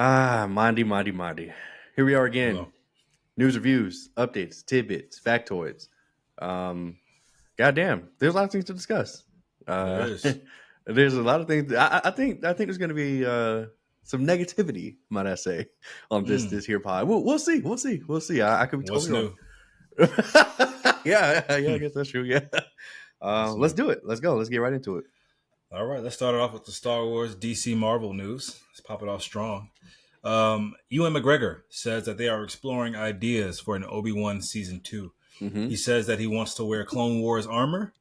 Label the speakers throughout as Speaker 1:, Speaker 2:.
Speaker 1: Mondi. Here we are again.
Speaker 2: Hello.
Speaker 1: News, reviews, updates, tidbits, factoids. Um, goddamn, there's a lot of things to discuss.
Speaker 2: There
Speaker 1: Uh,
Speaker 2: is.
Speaker 1: there's a lot of things. I think there's going to be some negativity, might I say, on this
Speaker 2: Mm,
Speaker 1: this here pod. We'll see. We'll see. I could be
Speaker 2: what's
Speaker 1: totally wrong.
Speaker 2: new?
Speaker 1: Yeah. I
Speaker 2: Hmm.
Speaker 1: guess that's true. Yeah.
Speaker 2: What's
Speaker 1: Let's
Speaker 2: new?
Speaker 1: do it. Let's go. Let's get right into it.
Speaker 2: All right, let's start it off with the Star Wars DC Marvel news. Let's pop it off strong. Ewan McGregor says that they are exploring ideas for an Obi-Wan season 2. He
Speaker 1: Hmm.
Speaker 2: says that he wants to wear Clone Wars armor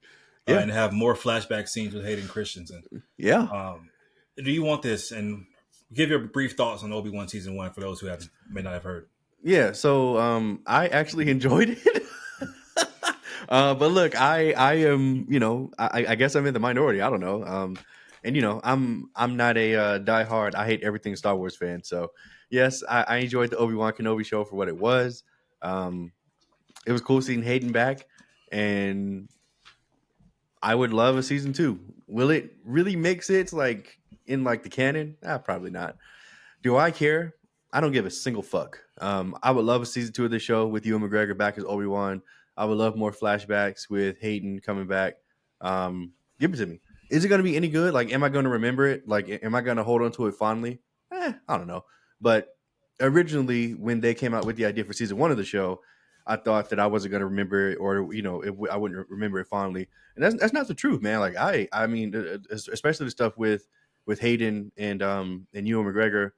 Speaker 1: Yeah.
Speaker 2: and have more flashback scenes with Hayden Christensen.
Speaker 1: Yeah.
Speaker 2: Um, do you want this? And give your brief thoughts on Obi-Wan season 1 for those who may not have heard.
Speaker 1: Yeah. So I actually enjoyed it. But look, I am, I guess I'm in the minority. I don't know. And I'm not a diehard. I hate everything Star Wars fan. So yes, I enjoyed the Obi-Wan Kenobi show for what it was. Um, it was cool seeing Hayden back, and I would love a season two. Will it really make sense like in like the canon? Probably not. Do I care? I don't give a single fuck. I would love a season two of this show with Ewan McGregor back as Obi-Wan. I would love more flashbacks with Hayden coming back. Give it to me. Is it going to be any good? Like, am I going to remember it? Like, am I going to hold on to it fondly? I don't know. But originally, when they came out with the idea for season one of the show, I thought that I wasn't going to remember it, or I wouldn't remember it fondly. And that's not the truth, man. Like, I mean, especially the stuff with Hayden and Ewan McGregor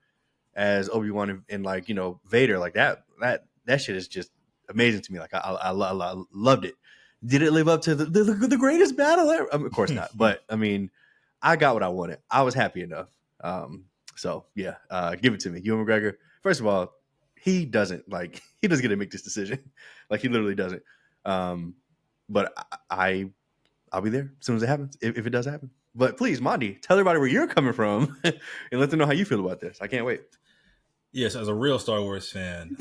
Speaker 1: as Obi-Wan and like Vader, like that shit is just amazing to me. Like I loved it. Did it live up to the greatest battle ever? Of course not, but I mean, I got what I wanted. I was happy enough. So yeah, give it to me. Ewan McGregor. First of all, he doesn't get to make this decision. Like he literally doesn't. Um, but I'll be there as soon as it happens, if it does happen. But please, Mondi, tell everybody where you're coming from and let them know how you feel about this. I can't wait.
Speaker 2: Yes, as a real Star Wars fan,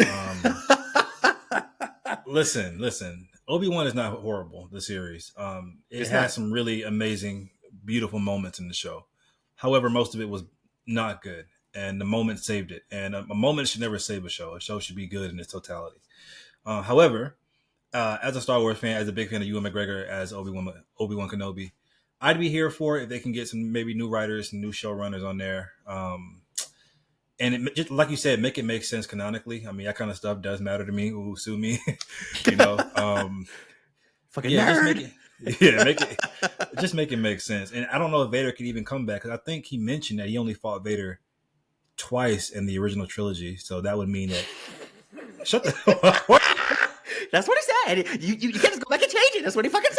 Speaker 2: listen. Obi-Wan is not horrible. The series, it
Speaker 1: It's
Speaker 2: has
Speaker 1: not.
Speaker 2: some really amazing, beautiful moments in the show. However, most of it was not good, and the moment saved it. And a moment should never save a show. A show should be good in its totality. However, as a Star Wars fan, as a big fan of Ewan McGregor as Obi-Wan Kenobi, I'd be here for it if they can get some maybe new writers, some new showrunners on there. And just like you said, make it make sense canonically. I mean, that kind of stuff does matter to me. Ooh, sue me, you know.
Speaker 1: Fucking
Speaker 2: Yeah, just make
Speaker 1: nerd.
Speaker 2: it. Yeah, just make it make sense. And I don't know if Vader can even come back because I think he mentioned that he only fought Vader twice in the original trilogy. So that would mean that. Shut the.
Speaker 1: That's what he said. You can't just go back and change it. That's what he fucking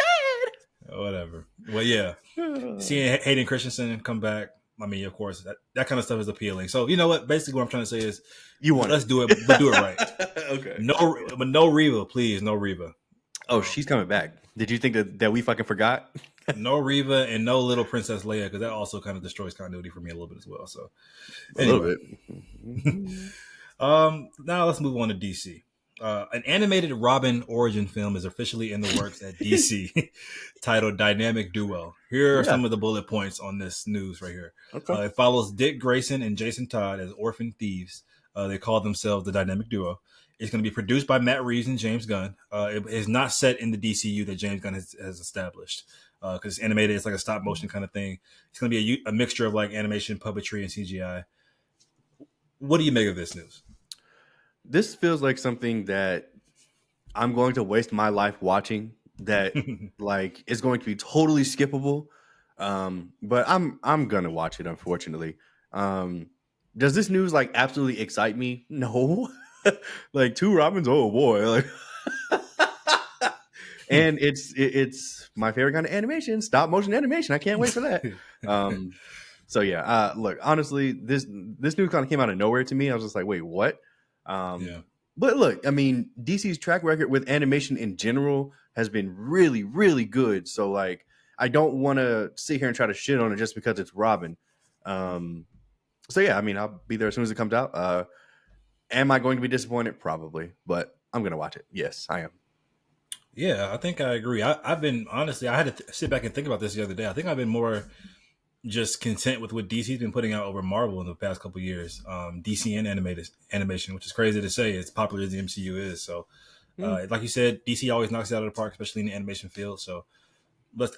Speaker 2: Whatever. Well, yeah.
Speaker 1: said.
Speaker 2: Seeing Hayden Christensen come back. I mean, of course, that kind of stuff is appealing. So you know what? Basically, what I'm trying to say is,
Speaker 1: You want
Speaker 2: let's
Speaker 1: it.
Speaker 2: do it, but do it right.
Speaker 1: Okay.
Speaker 2: But no Reva, please, no Reva.
Speaker 1: Oh, she's coming back. Did you think that we fucking forgot?
Speaker 2: No Reva and no little Princess Leia, because that also kind of destroys continuity for me a little bit as well. So
Speaker 1: A little
Speaker 2: anyway,
Speaker 1: bit.
Speaker 2: now let's move on to DC. An animated Robin origin film is officially in the works at DC, titled Dynamic Duo. Here are
Speaker 1: Yeah.
Speaker 2: some of the bullet points on this news right here.
Speaker 1: Okay.
Speaker 2: It follows Dick Grayson and Jason Todd as orphan thieves. They call themselves the Dynamic Duo. It's going to be produced by Matt Reeves and James Gunn. It is not set in the DCU that James Gunn has established because it's animated. It's like a stop motion kind of thing. It's going to be a mixture of like animation, puppetry, and CGI. What do you make of this news?
Speaker 1: This feels like something that I'm going to waste my life watching. That like is going to be totally skippable. But I'm gonna watch it. Unfortunately. Does this news like absolutely excite me? No. Like two Robins. Oh boy. Like. And it's my favorite kind of animation, stop motion animation. I can't wait for that. So yeah, look, honestly, this news kind of came out of nowhere to me. I was just like, wait, what? Um,
Speaker 2: Yeah.
Speaker 1: but look, I mean, DC's track record with animation in general has been really, really good. So like, I don't want to sit here and try to shit on it just because it's Robin. Um, so yeah, I mean, I'll be there as soon as it comes out. Am I going to be disappointed? Probably, but I'm gonna watch it. Yes, I am.
Speaker 2: Yeah, I think I agree. I've been honestly, I had to sit back and think about this the other day. I think I've been more just content with what DC's been putting out over Marvel in the past couple of years. DC and animation, which is crazy to say, as popular as the MCU is. So, like you said, DC always knocks it out of the park, especially in the animation field. So,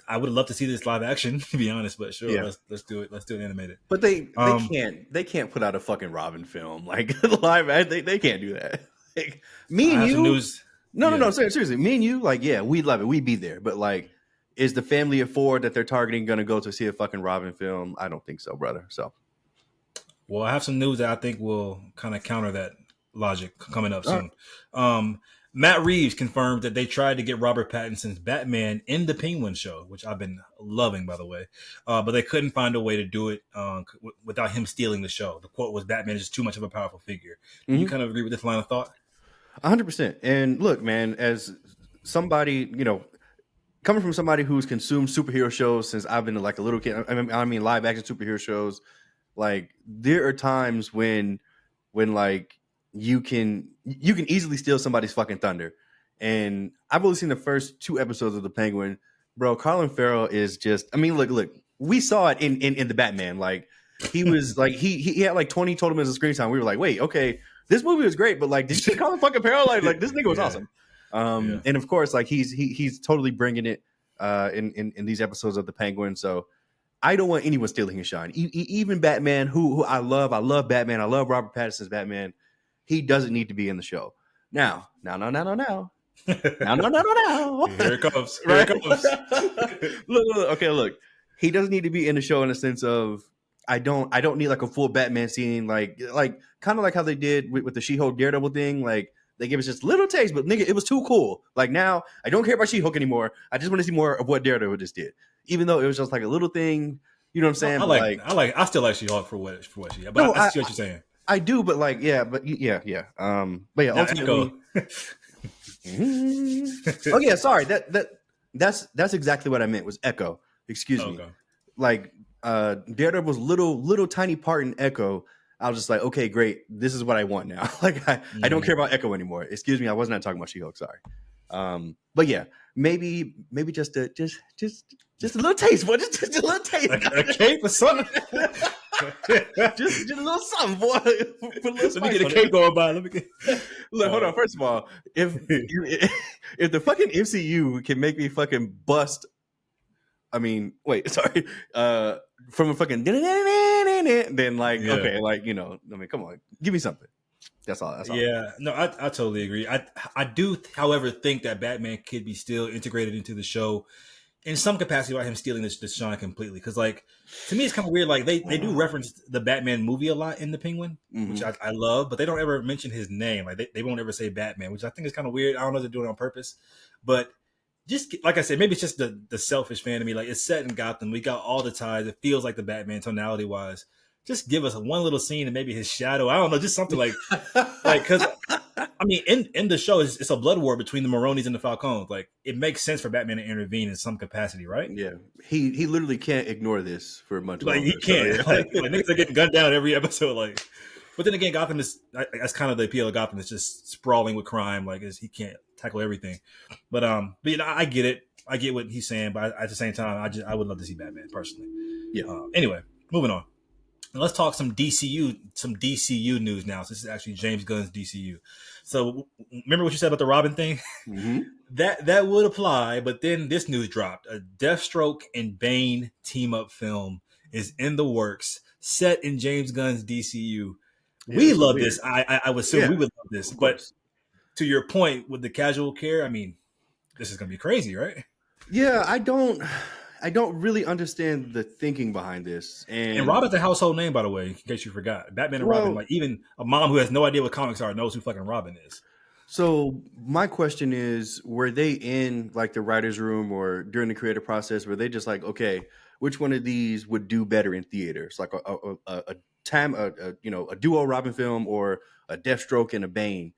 Speaker 2: I would love to see this live action, to be honest. But sure,
Speaker 1: Yeah.
Speaker 2: let's do it. Let's do it animated.
Speaker 1: But they
Speaker 2: Um,
Speaker 1: can't put out a fucking Robin film like live. They can't do that. Like, me
Speaker 2: I
Speaker 1: and
Speaker 2: have some
Speaker 1: you,
Speaker 2: news.
Speaker 1: no,
Speaker 2: Yeah.
Speaker 1: seriously, me and you, like, yeah, we'd love it, we'd be there. But like, is the family of four that they're targeting going to go to see a fucking Robin film? I don't think so, brother. So
Speaker 2: Well, I have some news that I think will kind of counter that logic coming up
Speaker 1: all right.
Speaker 2: soon. Matt Reeves confirmed that they tried to get Robert Pattinson's Batman in the Penguin show, which I've been loving, by the way, but they couldn't find a way to do it without him stealing the show. The quote was, "Batman is just too much of a powerful figure." Do you kind of agree with this line of thought?
Speaker 1: 100%. And look, man, as somebody, coming from somebody who's consumed superhero shows since I've been like a little kid, I mean live action superhero shows, like there are times when like you can easily steal somebody's fucking thunder. And I've only seen the first 2 episodes of The Penguin. Bro, Colin Farrell is just, I mean, look, we saw it in the Batman. Like he was like he had like 20 total minutes of screen time. We were like, wait, okay, this movie was great, but like, did you see Colin fucking Farrell? Like this nigga was
Speaker 2: Yeah.
Speaker 1: awesome.
Speaker 2: Yeah.
Speaker 1: And of course, like he's totally bringing it in these episodes of The Penguin. So I don't want anyone stealing his shine. Even Batman, who I love Batman. I love Robert Pattinson's Batman. He doesn't need to be in the show. Now.
Speaker 2: Here it comes. Here
Speaker 1: Right?
Speaker 2: it comes.
Speaker 1: Look, okay, look. He doesn't need to be in the show in the sense of I don't need like a full Batman scene, like kind of like how they did with the She-Hulk Daredevil thing. Like they gave us just little taste, but nigga, it was too cool. Like now, I don't care about She-Hulk anymore. I just want to see more of what Daredevil just did, even though it was just like a little thing. You know what I'm saying?
Speaker 2: I
Speaker 1: But
Speaker 2: I still like She-Hulk for what she is. But
Speaker 1: no,
Speaker 2: I see what you're saying.
Speaker 1: I do, but like yeah. But yeah. But yeah,
Speaker 2: Now,
Speaker 1: ultimately.
Speaker 2: Echo.
Speaker 1: Oh yeah, sorry. That's exactly what I meant was Echo. Excuse me.
Speaker 2: Okay.
Speaker 1: Like Daredevil's little tiny part in Echo. I was just like, okay, great. This is what I want now. Like I don't care about Echo anymore. Excuse me, I was not talking about She-Hulk. Sorry. But yeah, maybe just a little taste, boy. Just a little taste.
Speaker 2: A cape or something.
Speaker 1: just a little something, boy. Put a little
Speaker 2: Let me get a
Speaker 1: spice on
Speaker 2: cape
Speaker 1: it.
Speaker 2: going by. Let me get.
Speaker 1: Look, hold on. First of all, if the fucking MCU can make me fucking bust, I mean, wait, sorry, from a fucking then like
Speaker 2: Yeah.
Speaker 1: okay, like I mean, come on, give me something. That's all. That's all.
Speaker 2: Yeah, no, I totally agree. I do, however, think that Batman could be still integrated into the show in some capacity without him stealing this shine completely. Because, like, to me, it's kind of weird. Like, they do reference the Batman movie a lot in The Penguin, which I love, but they don't ever mention his name. Like, they won't ever say Batman, which I think is kind of weird. I don't know if they're doing it on purpose. But just, like I said, maybe it's just the selfish fan of me. Like, it's set in Gotham. We got all the ties. It feels like the Batman tonality-wise. Just give us one little scene and maybe his shadow. I don't know, just something like because I mean, in the show, it's a blood war between the Maronis and the Falcons. Like, it makes sense for Batman to intervene in some capacity, right?
Speaker 1: Yeah, he literally can't ignore this for much
Speaker 2: Like,
Speaker 1: longer.
Speaker 2: he can't.
Speaker 1: So, yeah.
Speaker 2: like niggas are getting gunned down every episode. Like, but then again, Gotham is that's kind of the appeal of Gotham. It's just sprawling with crime. Like, he can't tackle everything. But I get it. I get what he's saying. But at the same time, I would love to see Batman personally.
Speaker 1: Yeah.
Speaker 2: Anyway, moving on. Let's talk some DCU news now. So this is actually James Gunn's DCU. So remember what you said about the Robin thing?
Speaker 1: Mm-hmm.
Speaker 2: That would apply, but then this news dropped. A Deathstroke and Bane team up film is in the works, set in James Gunn's DCU.
Speaker 1: Yeah,
Speaker 2: we
Speaker 1: so
Speaker 2: love
Speaker 1: weird.
Speaker 2: this. I would assume we would love this. But to your point with the casual care, I mean, this is gonna be crazy, right?
Speaker 1: Yeah, I don't really understand the thinking behind this.
Speaker 2: And Robin's a household name, by the way, in case you forgot. Batman and Robin, like even a mom who has no idea what comics are knows who fucking Robin is.
Speaker 1: So my question is, were they in like the writer's room or during the creative process? Were they just like, okay, which one of these would do better in theaters? Like a duo Robin film or a Deathstroke and a Bane?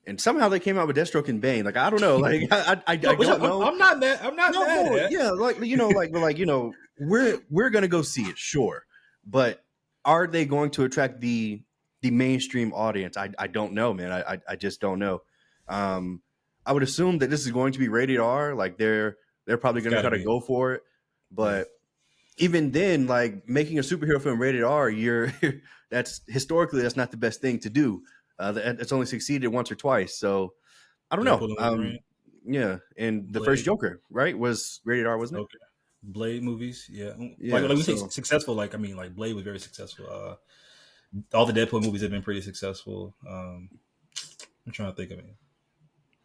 Speaker 1: And somehow they came out with Deathstroke and Bane. Like, I don't know. Like, I don't know.
Speaker 2: I'm not mad. I'm not mad.
Speaker 1: Yeah, we're gonna go see it, sure. But are they going to attract the mainstream audience? I don't know, man. I just don't know. I would assume that this is going to be rated R. Like they're probably gonna try to go for it. But even then, like making a superhero film rated R, you're that's historically that's not the best thing to do. It's only succeeded once or twice. So I don't know.
Speaker 2: Deadpool and Wolverine,
Speaker 1: Yeah, and the first
Speaker 2: Blade,
Speaker 1: Joker, right, was rated R, wasn't it?
Speaker 2: Joker, Blade movies. Yeah,
Speaker 1: Yeah.
Speaker 2: like we say
Speaker 1: So
Speaker 2: successful. Like I mean, like Blade was very successful. All the Deadpool movies have been pretty successful. I'm trying to think of it.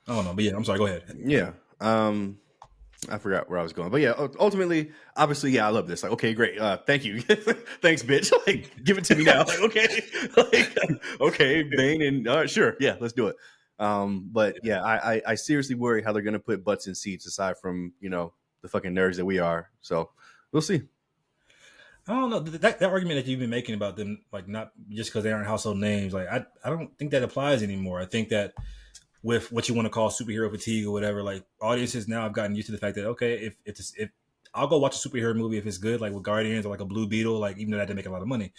Speaker 2: I don't know, but yeah, I'm sorry. Go ahead.
Speaker 1: yeah. I forgot where I was going, but yeah, ultimately, obviously, yeah, I love this. Like, okay, great, thank you, thanks, bitch. Like, give it to me now. Like, okay, like, okay, Bane, and sure, yeah, let's do it. But yeah, I seriously worry how they're gonna put butts in seats aside from the fucking nerds that we are. So we'll see.
Speaker 2: I don't know that argument that you've been making about them, like not just because they aren't household names. Like I don't think that applies anymore. I think that with what you want to call superhero fatigue or whatever, like audiences now have gotten used to the fact that okay, if I'll go watch a superhero movie if it's good, like with Guardians or like a Blue Beetle, like even though that didn't make a lot of money,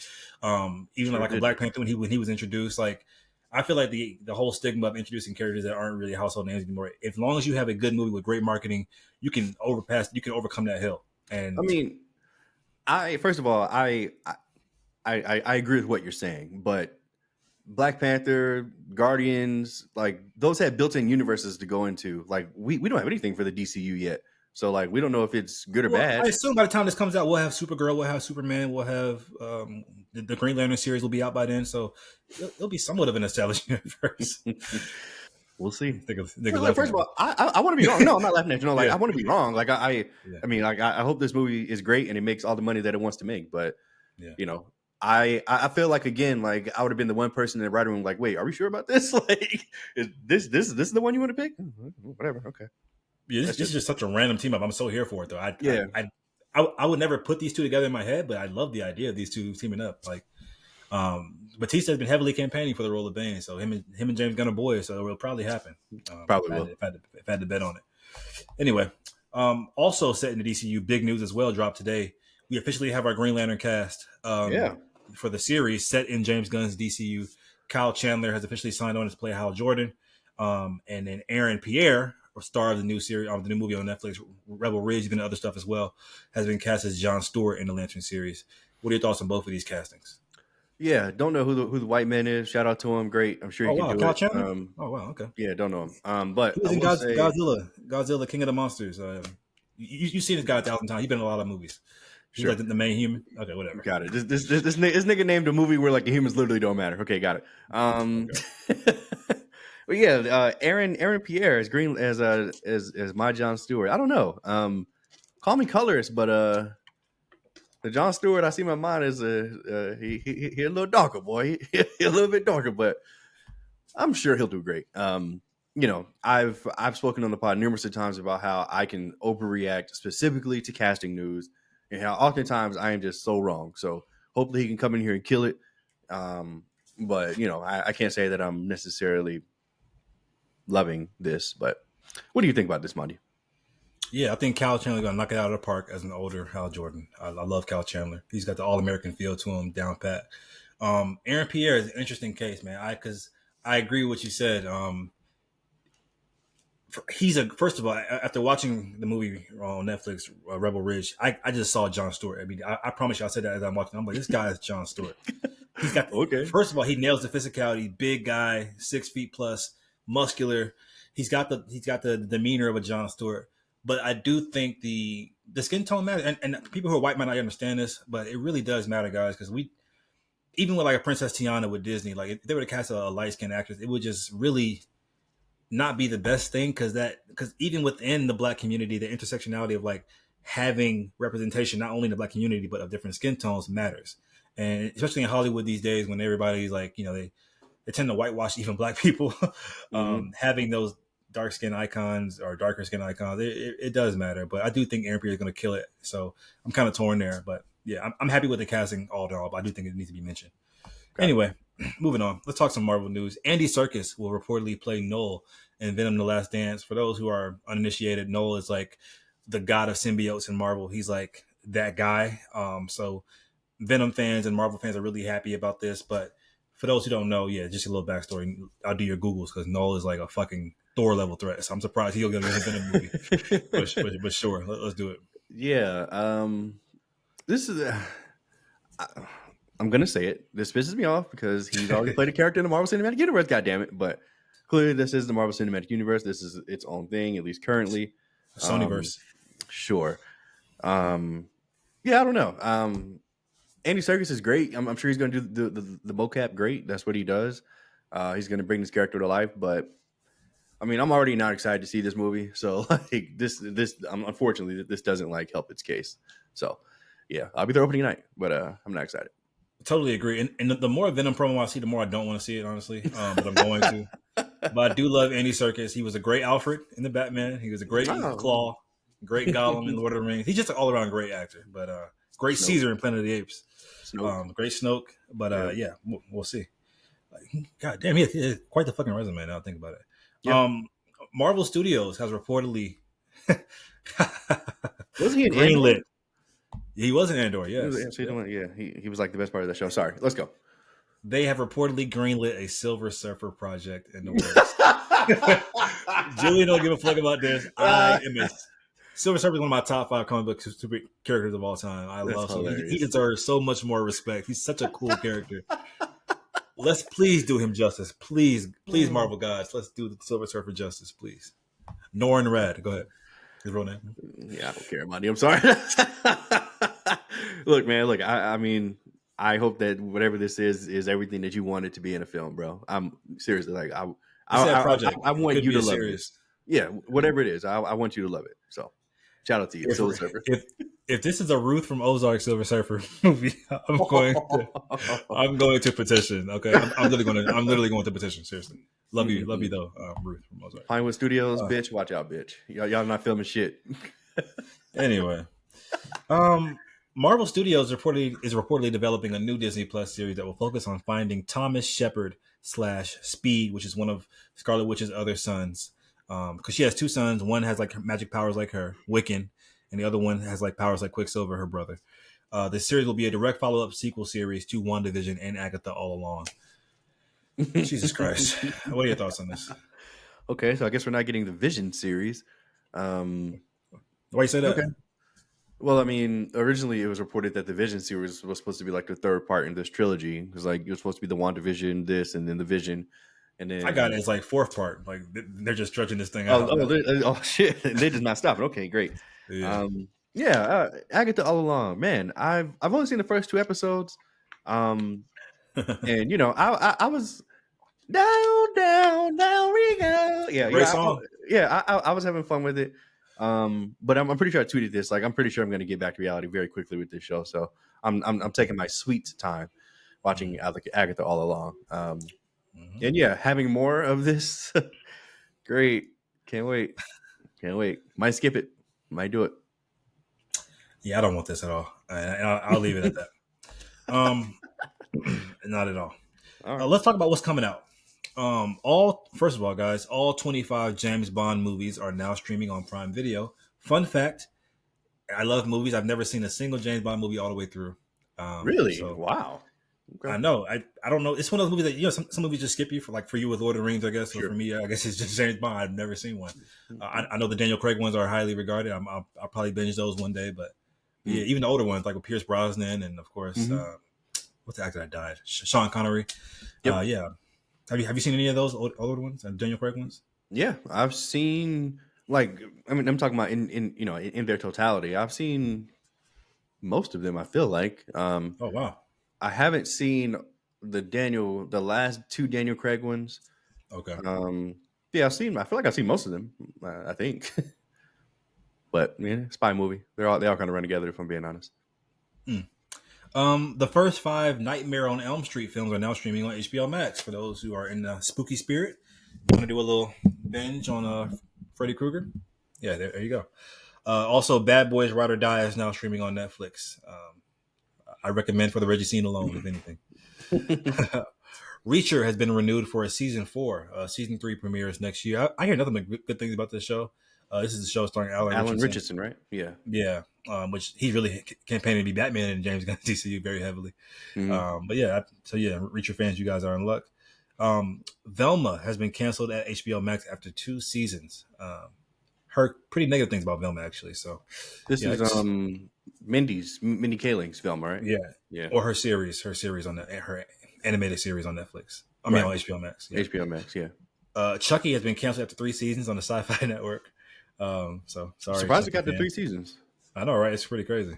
Speaker 2: even
Speaker 1: Sure
Speaker 2: like a
Speaker 1: did.
Speaker 2: Black Panther when he was introduced, like I feel like the whole stigma of introducing characters that aren't really household names anymore. As long as you have a good movie with great marketing, you can overcome that hill.
Speaker 1: I
Speaker 2: And
Speaker 1: mean, I first of all, I agree with what you're saying, but Black Panther, Guardians, like those have built-in universes to go into. Like we don't have anything for the DCU yet, so like we don't know if it's good or
Speaker 2: well, I
Speaker 1: bad.
Speaker 2: assume by the time this comes out, we'll have Supergirl, we'll have Superman, we'll have the Green Lantern series will be out by then, so it'll be somewhat of an established universe.
Speaker 1: We'll see.
Speaker 2: Think of
Speaker 1: Like,
Speaker 2: laughing
Speaker 1: first
Speaker 2: at
Speaker 1: of
Speaker 2: me.
Speaker 1: all, I want to be wrong. No, I'm not laughing at you. No, like
Speaker 2: Yeah,
Speaker 1: I want to be wrong. Like
Speaker 2: yeah,
Speaker 1: I mean, like I hope this movie is great and it makes all the money that it wants to make. But
Speaker 2: yeah.
Speaker 1: you know, I feel like again, like I would have been the one person in the writing room, like, wait, are we sure about this? Like, is this is the one you want to pick? Whatever. Okay,
Speaker 2: Yeah,
Speaker 1: that's
Speaker 2: this is
Speaker 1: just
Speaker 2: just such a random team up. I'm so here for it though.
Speaker 1: yeah,
Speaker 2: I would never put these two together in my head, but I love the idea of these two teaming up. Like Batista has been heavily campaigning for the role of Bane, so him and James Gunn are boys, so it will probably happen.
Speaker 1: probably will.
Speaker 2: If I had to bet on it. Anyway, also set in the DCU, big news as well dropped today. We officially have our Green Lantern cast
Speaker 1: Yeah,
Speaker 2: for the series set in James Gunn's DCU. Kyle Chandler has officially signed on to play Hal Jordan, and then Aaron Pierre, or star of the new series, the new movie on Netflix, Rebel Ridge, even other stuff as well, has been cast as John Stewart in the Lantern series. What are your thoughts on both of these castings?
Speaker 1: yeah. Don't know who the white man is. Shout out to him. Great. I'm sure he
Speaker 2: Oh
Speaker 1: can
Speaker 2: wow,
Speaker 1: do
Speaker 2: Kyle
Speaker 1: it.
Speaker 2: Chandler. Oh wow, okay.
Speaker 1: Yeah, don't know him.
Speaker 2: He
Speaker 1: But I
Speaker 2: was in
Speaker 1: will say,
Speaker 2: Godzilla, King of the Monsters. You've seen this guy 1,000 times. He's been in a lot of movies. He's like
Speaker 1: sure.
Speaker 2: the main human. Okay, whatever.
Speaker 1: Got it. This nigga named a movie where like the humans literally don't matter. Okay, got it.
Speaker 2: Okay.
Speaker 1: But yeah, Aaron Pierre is green as my John Stewart. I don't know. Call me colorist, but the John Stewart I see in my mind is he a little darker, boy. He a little bit darker, but I'm sure he'll do great. I've spoken on the pod numerous of times about how I can overreact specifically to casting news, and how oftentimes I am just so wrong. So hopefully he can come in here and kill it. But I can't say that I'm necessarily loving this. But what do you think about this, Monty?
Speaker 2: Yeah, I think Kyle Chandler gonna knock it out of the park as an older Hal Jordan. I love Kyle Chandler. He's got the All American feel to him, down pat. Aaron Pierre is an interesting case, man. Because I agree with what you said. First of all, after watching the movie on Netflix, Rebel Ridge, I just saw John Stewart. I mean, I promise you, I said that as I'm watching. I'm like, this guy is John Stewart. He's got
Speaker 1: Okay.
Speaker 2: First of all, he nails the physicality. Big guy, 6 feet plus, muscular. He's got the demeanor of a John Stewart. But I do think the skin tone matters, and people who are white might not understand this, but it really does matter, guys, because even with like a Princess Tiana with Disney, like if they were to cast a light skinned actress, it would just really not be the best thing because even within the black community, the intersectionality of like having representation not only in the black community but of different skin tones matters, and especially in Hollywood these days when everybody's like they tend to whitewash even black people.
Speaker 1: Mm-hmm.
Speaker 2: Having those dark skin icons or darker skin icons, it does matter. But I do think Aaron Pierre is going to kill it, so I'm kind of torn there. But yeah, I'm happy with the casting all in all, but I do think it needs to be mentioned.
Speaker 1: Got it.
Speaker 2: Anyway, moving on. Let's talk some Marvel news. Andy Serkis will reportedly play Noel in Venom: The Last Dance. For those who are uninitiated, Noel is like the god of symbiotes in Marvel. He's like that guy. So Venom fans and Marvel fans are really happy about this. But for those who don't know, yeah, just a little backstory. I'll do your Googles because Noel is like a fucking Thor level threat. So I'm surprised he'll get a Venom movie. But sure, let's do it.
Speaker 1: Yeah. This is. I'm gonna say it. This pisses me off because he's already played a character in the Marvel Cinematic Universe. God damn it! But clearly, this is the Marvel Cinematic Universe. This is its own thing, at least currently. Um,
Speaker 2: Sonyverse.
Speaker 1: sure. Yeah, I don't know. Andy Serkis is great. I'm sure he's going to do the mocap great. That's what he does. He's going to bring this character to life. But I mean, I'm already not excited to see this movie. So like this, unfortunately, this doesn't like help its case. So yeah, I'll be there opening night, but I'm not excited.
Speaker 2: Totally agree. And the more Venom promo I see, the more I don't want to see it, honestly. But I'm going to. But I do love Andy Serkis. He was a great Alfred in the Batman. He was a great
Speaker 1: Oh.
Speaker 2: Claw, great Gollum in Lord of the Rings. He's just an all around great actor. But great
Speaker 1: Snoke.
Speaker 2: Caesar in Planet of the Apes.
Speaker 1: Snoke.
Speaker 2: Great Snoke. But
Speaker 1: Yeah.
Speaker 2: yeah, we'll see. God damn, he has quite the fucking resume now. Think about it.
Speaker 1: Yeah.
Speaker 2: Marvel Studios has reportedly
Speaker 1: Wasn't he an
Speaker 2: greenlit.
Speaker 1: Andor?
Speaker 2: He was an Andor, yes.
Speaker 1: Yeah, he was like the best part of the show. Sorry, let's go.
Speaker 2: They have reportedly greenlit a Silver Surfer project in the works. Julian don't give a fuck about this. I am a Silver Surfer is one of my top 5 comic book super characters of all time. I love him. He deserves so much more respect. He's such a cool character. Let's please do him justice. Please, Marvel guys. Let's do the Silver Surfer justice, please. Norrin Rad. Go ahead. His real name.
Speaker 1: Yeah, I don't care about him. I'm sorry. Look, man. Look, I mean, I hope that whatever this is everything that you want it to be in a film, bro. I'm seriously like I want you to love it. Yeah, whatever it is, I want you to love it. So, shout out to you, Silver Surfer.
Speaker 2: If this is a Ruth from Ozark Silver Surfer movie, I'm going to petition. Okay, I'm literally going to petition. Seriously, love you though, Ruth from Ozark.
Speaker 1: Pinewood Studios, bitch, watch out, bitch. Y'all not filming shit.
Speaker 2: Anyway, Marvel Studios is reportedly developing a new Disney Plus series that will focus on finding Thomas Shepard / Speed, which is one of Scarlet Witch's other sons. Because she has 2 sons. One has like magic powers like her, Wiccan, and the other one has like powers like Quicksilver, her brother. This series will be a direct follow-up sequel series to WandaVision and Agatha All Along. Jesus Christ. What are your thoughts on this?
Speaker 1: Okay, so I guess we're not getting the Vision series.
Speaker 2: Why you say that?
Speaker 1: Okay. Well, I mean, originally it was reported that the Vision series was supposed to be like the 3rd part in this trilogy. Because like it was supposed to be the WandaVision, this, and then the Vision. And then
Speaker 2: I got it. It's like 4th part. Like they're just stretching this thing out.
Speaker 1: Oh shit! They did not stop it. Okay, great. Yeah. Agatha All Along. Man, I've only seen the first 2 episodes. And you know, I was down we go. Yeah,
Speaker 2: great song.
Speaker 1: I was having fun with it. But I'm pretty sure I tweeted this. Like, I'm pretty sure I'm going to get back to reality very quickly with this show. So I'm taking my sweet time watching Agatha All Along. And yeah, having more of this, great. Can't wait. Might skip it. Might do it.
Speaker 2: Yeah, I don't want this at all. I'll leave it at that. Not at all. Right. Let's talk about what's coming out. First of all, guys, all 25 James Bond movies are now streaming on Prime Video. Fun fact: I love movies. I've never seen a single James Bond movie all the way through.
Speaker 1: Really? So, wow.
Speaker 2: Okay. I know. I don't know. It's one of those movies that some movies just skip you for you with Lord of the Rings, I guess. Sure. Or for me, I guess it's just James Bond. I've never seen one. I know the Daniel Craig ones are highly regarded. I'll probably binge those one day. But yeah, even the older ones like with Pierce Brosnan and of course, what's the actor that died? Sean Connery. Yep. Yeah. Have you seen any of those older ones? Daniel Craig ones?
Speaker 1: Yeah, I've seen. Like, I mean, I'm talking about in their totality. I've seen most of them. I feel like.
Speaker 2: Oh wow.
Speaker 1: I haven't seen the last 2 Daniel Craig ones.
Speaker 2: Okay.
Speaker 1: Yeah, I feel like I've seen most of them. I think. But yeah, spy movie. They all kind of run together. If I'm being honest.
Speaker 2: The first 5 Nightmare on Elm Street films are now streaming on HBO Max. For those who are in the spooky spirit, want to do a little binge on Freddy Krueger? Yeah, there you go. Also, Bad Boys Ride or Die is now streaming on Netflix. I recommend for the Reggie scene alone, if anything. Reacher has been renewed for a season 4. Season 3 premieres next year. I hear nothing but good things about this show. This is the show starring Alan Richardson,
Speaker 1: right? Yeah.
Speaker 2: Yeah. Which he's really campaigning to be Batman in James Gunn's DCU very heavily. But yeah, Reacher fans, you guys are in luck. Velma has been canceled at HBO Max after 2 seasons. heard pretty negative things about Velma actually. So
Speaker 1: This
Speaker 2: yeah,
Speaker 1: is Mindy Kaling's film, right?
Speaker 2: yeah,
Speaker 1: Yeah.
Speaker 2: or her series on her animated series on Netflix. I mean
Speaker 1: Right.
Speaker 2: on HBO Max. Yeah.
Speaker 1: HBO Max, yeah.
Speaker 2: Chucky has been canceled after 3 seasons on the Sci-Fi Network. So sorry,
Speaker 1: Surprised it
Speaker 2: Chucky
Speaker 1: got to
Speaker 2: fan.
Speaker 1: 3 seasons.
Speaker 2: I know, right? It's pretty crazy.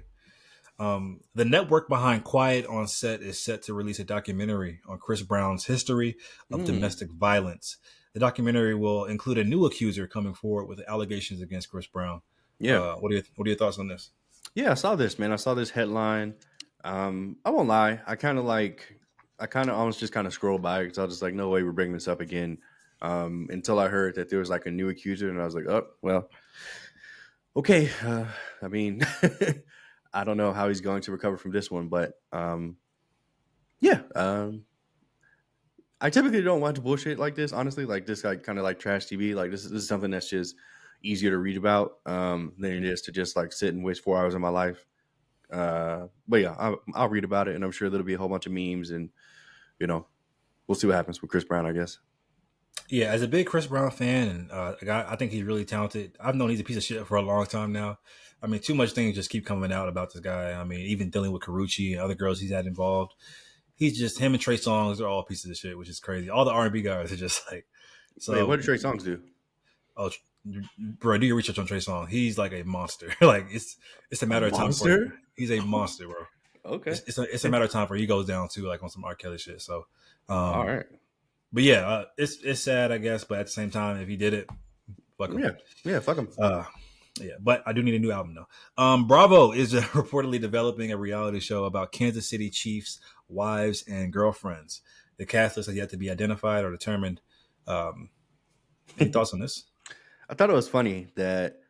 Speaker 2: The network behind Quiet on Set is set to release a documentary on Chris Brown's history of domestic violence. The documentary will include a new accuser coming forward with allegations against Chris Brown.
Speaker 1: Yeah.
Speaker 2: What are your thoughts on this?
Speaker 1: Yeah, I saw this, man. I saw this headline. I won't lie. I kind of almost just kind of scrolled by because I was just like, no way we're bringing this up again. Until I heard that there was like a new accuser, and I was like, oh, well, okay. I mean, I don't know how he's going to recover from this one, but yeah. I typically don't watch bullshit like this, honestly. Like this, like kind of like trash TV. Like this is something that's just easier to read about than it is to just like sit and waste 4 hours of my life. But yeah, I'll read about it, and I'm sure there'll be a whole bunch of memes, and we'll see what happens with Chris Brown, I guess.
Speaker 2: Yeah, as a big Chris Brown fan, and I think he's really talented. I've known he's a piece of shit for a long time now. I mean, too much things just keep coming out about this guy. I mean, even dealing with Karuchi and other girls he's had involved. He's just him and Trey Songz are all pieces of shit, which is crazy. All the R&B guys are just like. So,
Speaker 1: Wait, what did Trey Songz do?
Speaker 2: Oh, bro, do your research on Trey Songz. He's like a monster. Like it's a matter of time.
Speaker 1: Monster?
Speaker 2: He's a monster, bro.
Speaker 1: Okay.
Speaker 2: It's a matter of time for he goes down too, like on some R. Kelly shit. So,
Speaker 1: all right.
Speaker 2: But yeah, it's sad, I guess. But at the same time, if he did it, fuck him.
Speaker 1: Yeah, fuck him.
Speaker 2: Yeah, but I do need a new album though. Bravo is reportedly developing a reality show about Kansas City Chiefs' wives and girlfriends. The cast list has yet to be identified or determined. Any thoughts on this?
Speaker 1: I thought it was funny that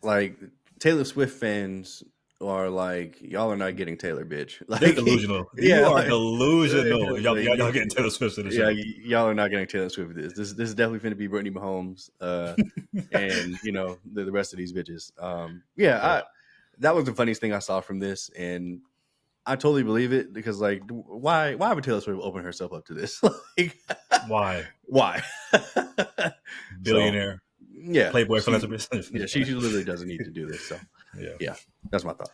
Speaker 1: like Taylor Swift fans are like, y'all are not getting Taylor, bitch. Like,
Speaker 2: they're delusional.
Speaker 1: Yeah,
Speaker 2: you are delusional. Y'all getting Taylor Swift in the show.
Speaker 1: Yeah, y'all are not getting Taylor Swift with this. This is definitely going to be Brittany Mahomes, and the rest of these bitches. That was the funniest thing I saw from this, and I totally believe it because like, why would Taylor Swift open herself up to this? Like,
Speaker 2: why? Billionaire.
Speaker 1: So, yeah,
Speaker 2: Playboy philanthropist.
Speaker 1: Yeah, she literally doesn't need to do this. So yeah, that's my thoughts.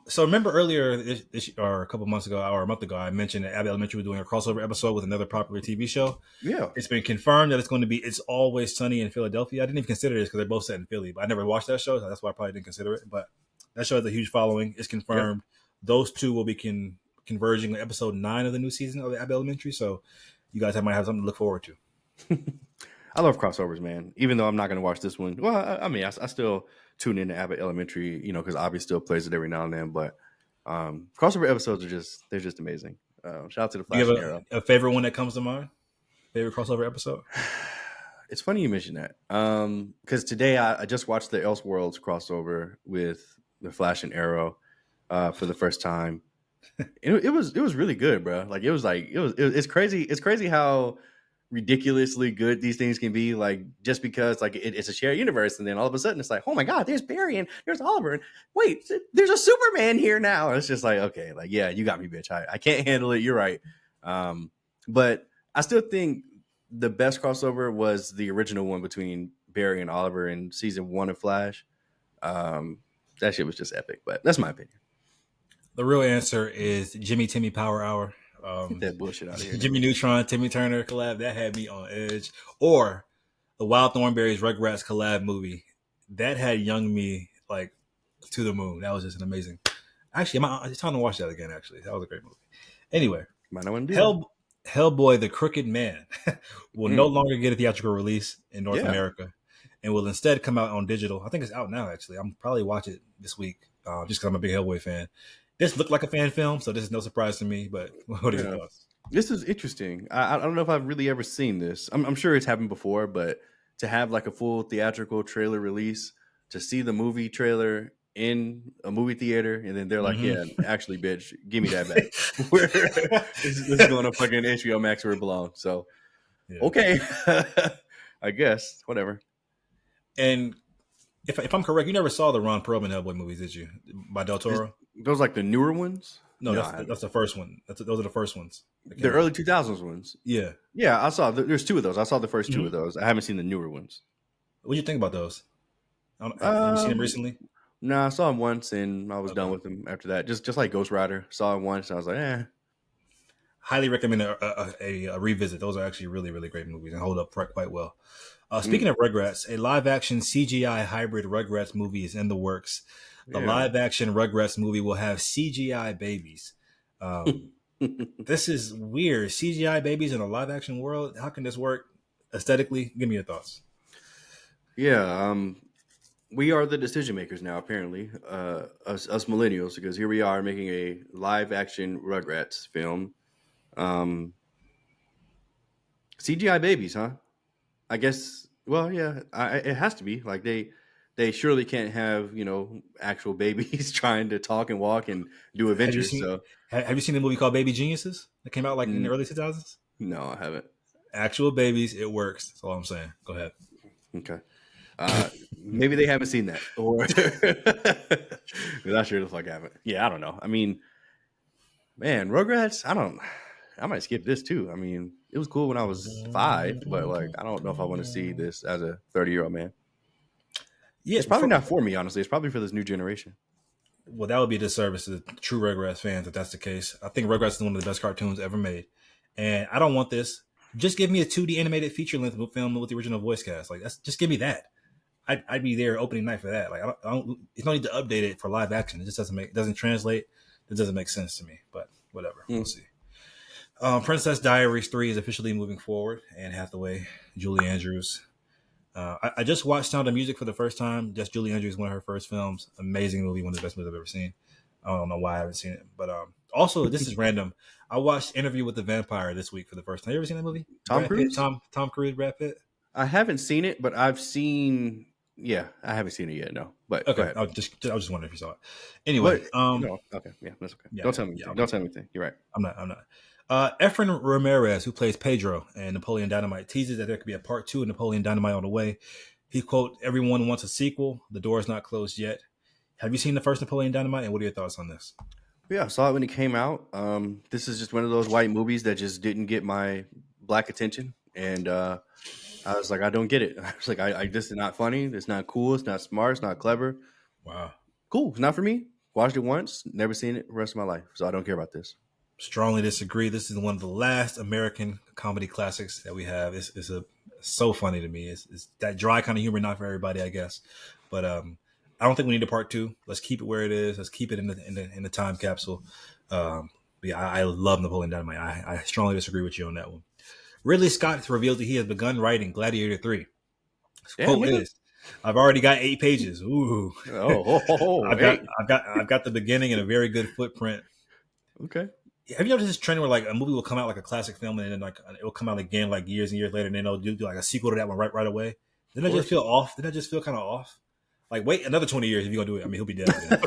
Speaker 2: So remember earlier or a couple months ago or a month ago, I mentioned that Abbott Elementary was doing a crossover episode with another popular TV show.
Speaker 1: Yeah,
Speaker 2: it's been confirmed that it's going to be It's Always Sunny in Philadelphia. I didn't even consider this because they're both set in Philly, but I never watched that show, so that's why I probably didn't consider it. But that show has a huge following. It's confirmed. Yep. Those two will be converging on episode 9 of the new season of the Abbott Elementary. So you guys might have something to look forward to.
Speaker 1: I love crossovers, man. Even though I'm not going to watch this one. Well, I mean, I still tune into Abbott Elementary, because Abby still plays it every now and then. But crossover episodes they're just amazing. Shout out to the Flash.
Speaker 2: Do you have a favorite one that comes to mind? Favorite crossover episode?
Speaker 1: It's funny you mention that because today I just watched the Elseworlds crossover with the Flash and Arrow for the first time. It was really good, bro. Like it's crazy. It's crazy how ridiculously good these things can be, like just because like it's a shared universe, and then all of a sudden it's like, oh my god, there's Barry and there's Oliver, and wait, there's a Superman here now. And it's just like, okay, like yeah, you got me, bitch. I can't handle it. You're right. But I still think the best crossover was the original one between Barry and Oliver in season 1 of Flash. That shit was just epic, but that's my opinion.
Speaker 2: The real answer is Jimmy Timmy Power Hour.
Speaker 1: Get that bullshit out of here.
Speaker 2: Jimmy Neutron, Timmy Turner collab, that had me on edge. Or the Wild Thornberrys Rugrats collab movie. That had young me like to the moon. That was just an amazing. Actually, it's time to watch that again, actually. That was a great movie. Anyway, Hellboy the Crooked Man will no longer get a theatrical release in North America and will instead come out on digital. I think it's out now, actually. I'm probably watch it this week just because I'm a big Hellboy fan. This looked like a fan film, so this is no surprise to me. But what are your thoughts?
Speaker 1: This is interesting. I don't know if I've really ever seen this. I'm sure it's happened before, but to have like a full theatrical trailer release, to see the movie trailer in a movie theater, and then they're like, yeah, actually, bitch, give me that back. This is going to fucking HBO Max where it belongs. So, okay, I guess, whatever.
Speaker 2: And if I'm correct, you never saw the Ron Perlman Hellboy movies, did you? By Del Toro?
Speaker 1: Those like the newer ones?
Speaker 2: No, that's the first one. Those are the first ones.
Speaker 1: The early 2000s ones?
Speaker 2: Yeah.
Speaker 1: Yeah, I saw. There's 2 of those. I saw the first 2 of those. I haven't seen the newer ones.
Speaker 2: What do you think about those? Have you seen them
Speaker 1: Um,
Speaker 2: recently?
Speaker 1: nah, I saw him once and I was done
Speaker 2: Okay.
Speaker 1: with him after that. Just like Ghost Rider, saw him once and I was like, eh.
Speaker 2: Highly recommend a revisit. Those are actually really, really great movies and hold up quite well.
Speaker 1: Mm,
Speaker 2: Speaking of Rugrats, a live action CGI hybrid Rugrats movie is in the works. The
Speaker 1: yeah.
Speaker 2: live action Rugrats movie will have CGI babies. Um, this is weird. CGI babies in a live action world. How can this work aesthetically? Give me your thoughts.
Speaker 1: Yeah. We are the decision makers now, apparently, us millennials, because here we are making a live action Rugrats film. Um, CGI babies, huh? I guess. Well, yeah, it has to be. Like they surely can't have actual babies trying to talk and walk and do
Speaker 2: Have you
Speaker 1: adventures.
Speaker 2: seen
Speaker 1: So
Speaker 2: Have you seen the movie called Baby Geniuses that came out like in the
Speaker 1: mm,
Speaker 2: early 2000s?
Speaker 1: no, I haven't.
Speaker 2: Actual babies, it works. That's all I'm saying. Go ahead.
Speaker 1: Okay. Maybe they haven't seen that, or 'cause I sure the fuck haven't. Yeah, I don't know. I mean, man, Rugrats. I don't. I might skip this too. I mean, it was cool when I was 5, but like, I don't know if I want to see this as a 30-year-old man.
Speaker 2: Yeah,
Speaker 1: It's probably not for me, honestly. It's probably for this new generation.
Speaker 2: well, that would be a disservice to the true Rugrats fans if that's the case. I think Rugrats is one of the best cartoons ever made, and I don't want this. Just give me a 2D animated feature length film with the original voice cast. Like that's just give me that. I'd be there opening night for that. Like I don't it's no need to update it for live action. It just doesn't translate. It doesn't make sense to me. But whatever, we'll
Speaker 1: Mm.
Speaker 2: see. Princess Diaries 3 is officially moving forward. Anne Hathaway, Julie Andrews. I just watched Sound of Music for the first time. Just Julie Andrews, one of her first films. Amazing movie, one of the best movies I've ever seen. I don't know why I haven't seen it, but also this is random. I watched Interview with the Vampire this week for the first time. You ever seen that movie?
Speaker 1: Tom
Speaker 2: Brad Pitt,
Speaker 1: Cruise?
Speaker 2: Tom Cruise, Brad Pitt.
Speaker 1: I haven't seen it, but I've seen. Yeah, I haven't seen it yet. No, but go
Speaker 2: Okay,
Speaker 1: ahead.
Speaker 2: I was just wondering if you saw it. Anyway,
Speaker 1: But okay, yeah, that's okay.
Speaker 2: yeah,
Speaker 1: Don't
Speaker 2: yeah,
Speaker 1: tell me
Speaker 2: yeah.
Speaker 1: anything. Don't tell me anything. You're right.
Speaker 2: I'm not. Efren Ramirez, who plays Pedro in Napoleon Dynamite, teases that there could be a part 2 of Napoleon Dynamite on the way. He quote, "Everyone wants a sequel. The door is not closed yet." Have you seen the first Napoleon Dynamite, and what are your thoughts on this?
Speaker 1: Yeah, I saw it when it came out. This is just one of those white movies that just didn't get my black attention, and I was like, I don't get it. I was like, this is not funny. It's not cool. It's not smart. It's not clever.
Speaker 2: Wow.
Speaker 1: Cool. It's not for me. Watched it once. Never seen it the rest of my life. So I don't care about this.
Speaker 2: Strongly disagree. This is one of the last American comedy classics that we have. It's so funny to me. It's that dry kind of humor, not for everybody, I guess. But I don't think we need a part 2. Let's keep it where it is. Let's keep it in the time capsule. But yeah, I love Napoleon Dynamite. I strongly disagree with you on that one. Ridley Scott revealed that he has begun writing Gladiator 3. His
Speaker 1: Damn,
Speaker 2: quote
Speaker 1: nigga.
Speaker 2: is, "I've already got 8 pages. Ooh,
Speaker 1: Hey.
Speaker 2: I've got the beginning and a very good footprint."
Speaker 1: Okay.
Speaker 2: Have you noticed this trend where like a movie will come out like a classic film and then like it will come out again like years and years later and then they'll do like a sequel to that one right away?
Speaker 1: Of
Speaker 2: Didn't that just
Speaker 1: course.
Speaker 2: feel off? Didn't that just feel kind of off? Like wait another 20 years if you're gonna do it. I mean he'll be dead by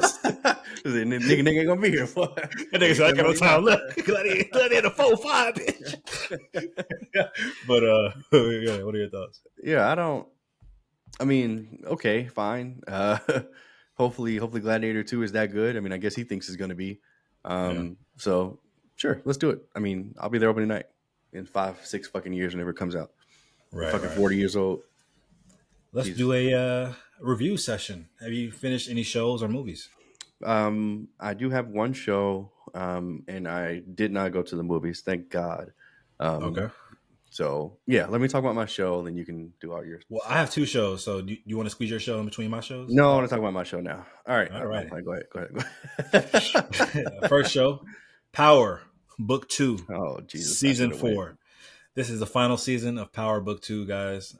Speaker 2: then.
Speaker 1: Nigga ain't gonna be here for
Speaker 2: That nigga said I got no time left. Gladiator 4-5, bitch. But yeah, what are your thoughts?
Speaker 1: Yeah, I don't. I mean, okay, fine. Hopefully, Gladiator 2 is that good. I mean, I guess he thinks it's going to be.
Speaker 2: Yeah,
Speaker 1: So sure, let's do it. I mean, I'll be there opening night in 5, 6 fucking years whenever it comes out. I'm
Speaker 2: right,
Speaker 1: fucking
Speaker 2: right.
Speaker 1: 40 years old.
Speaker 2: Let's
Speaker 1: Jesus.
Speaker 2: do a review session. Have you finished any shows or movies?
Speaker 1: I do have one show, and I did not go to the movies. Thank God.
Speaker 2: Okay.
Speaker 1: So yeah, let me talk about my show, and then you can do all yours.
Speaker 2: Well, I have 2 shows, so do you want to squeeze your show in between my shows?
Speaker 1: No, I want to talk about my show now. All right,
Speaker 2: All right.
Speaker 1: fine. Go ahead. Go ahead.
Speaker 2: First show, Power, Book 2,
Speaker 1: Oh Jesus, I should
Speaker 2: Season
Speaker 1: have went.
Speaker 2: 4. This is the final season of Power Book 2, guys.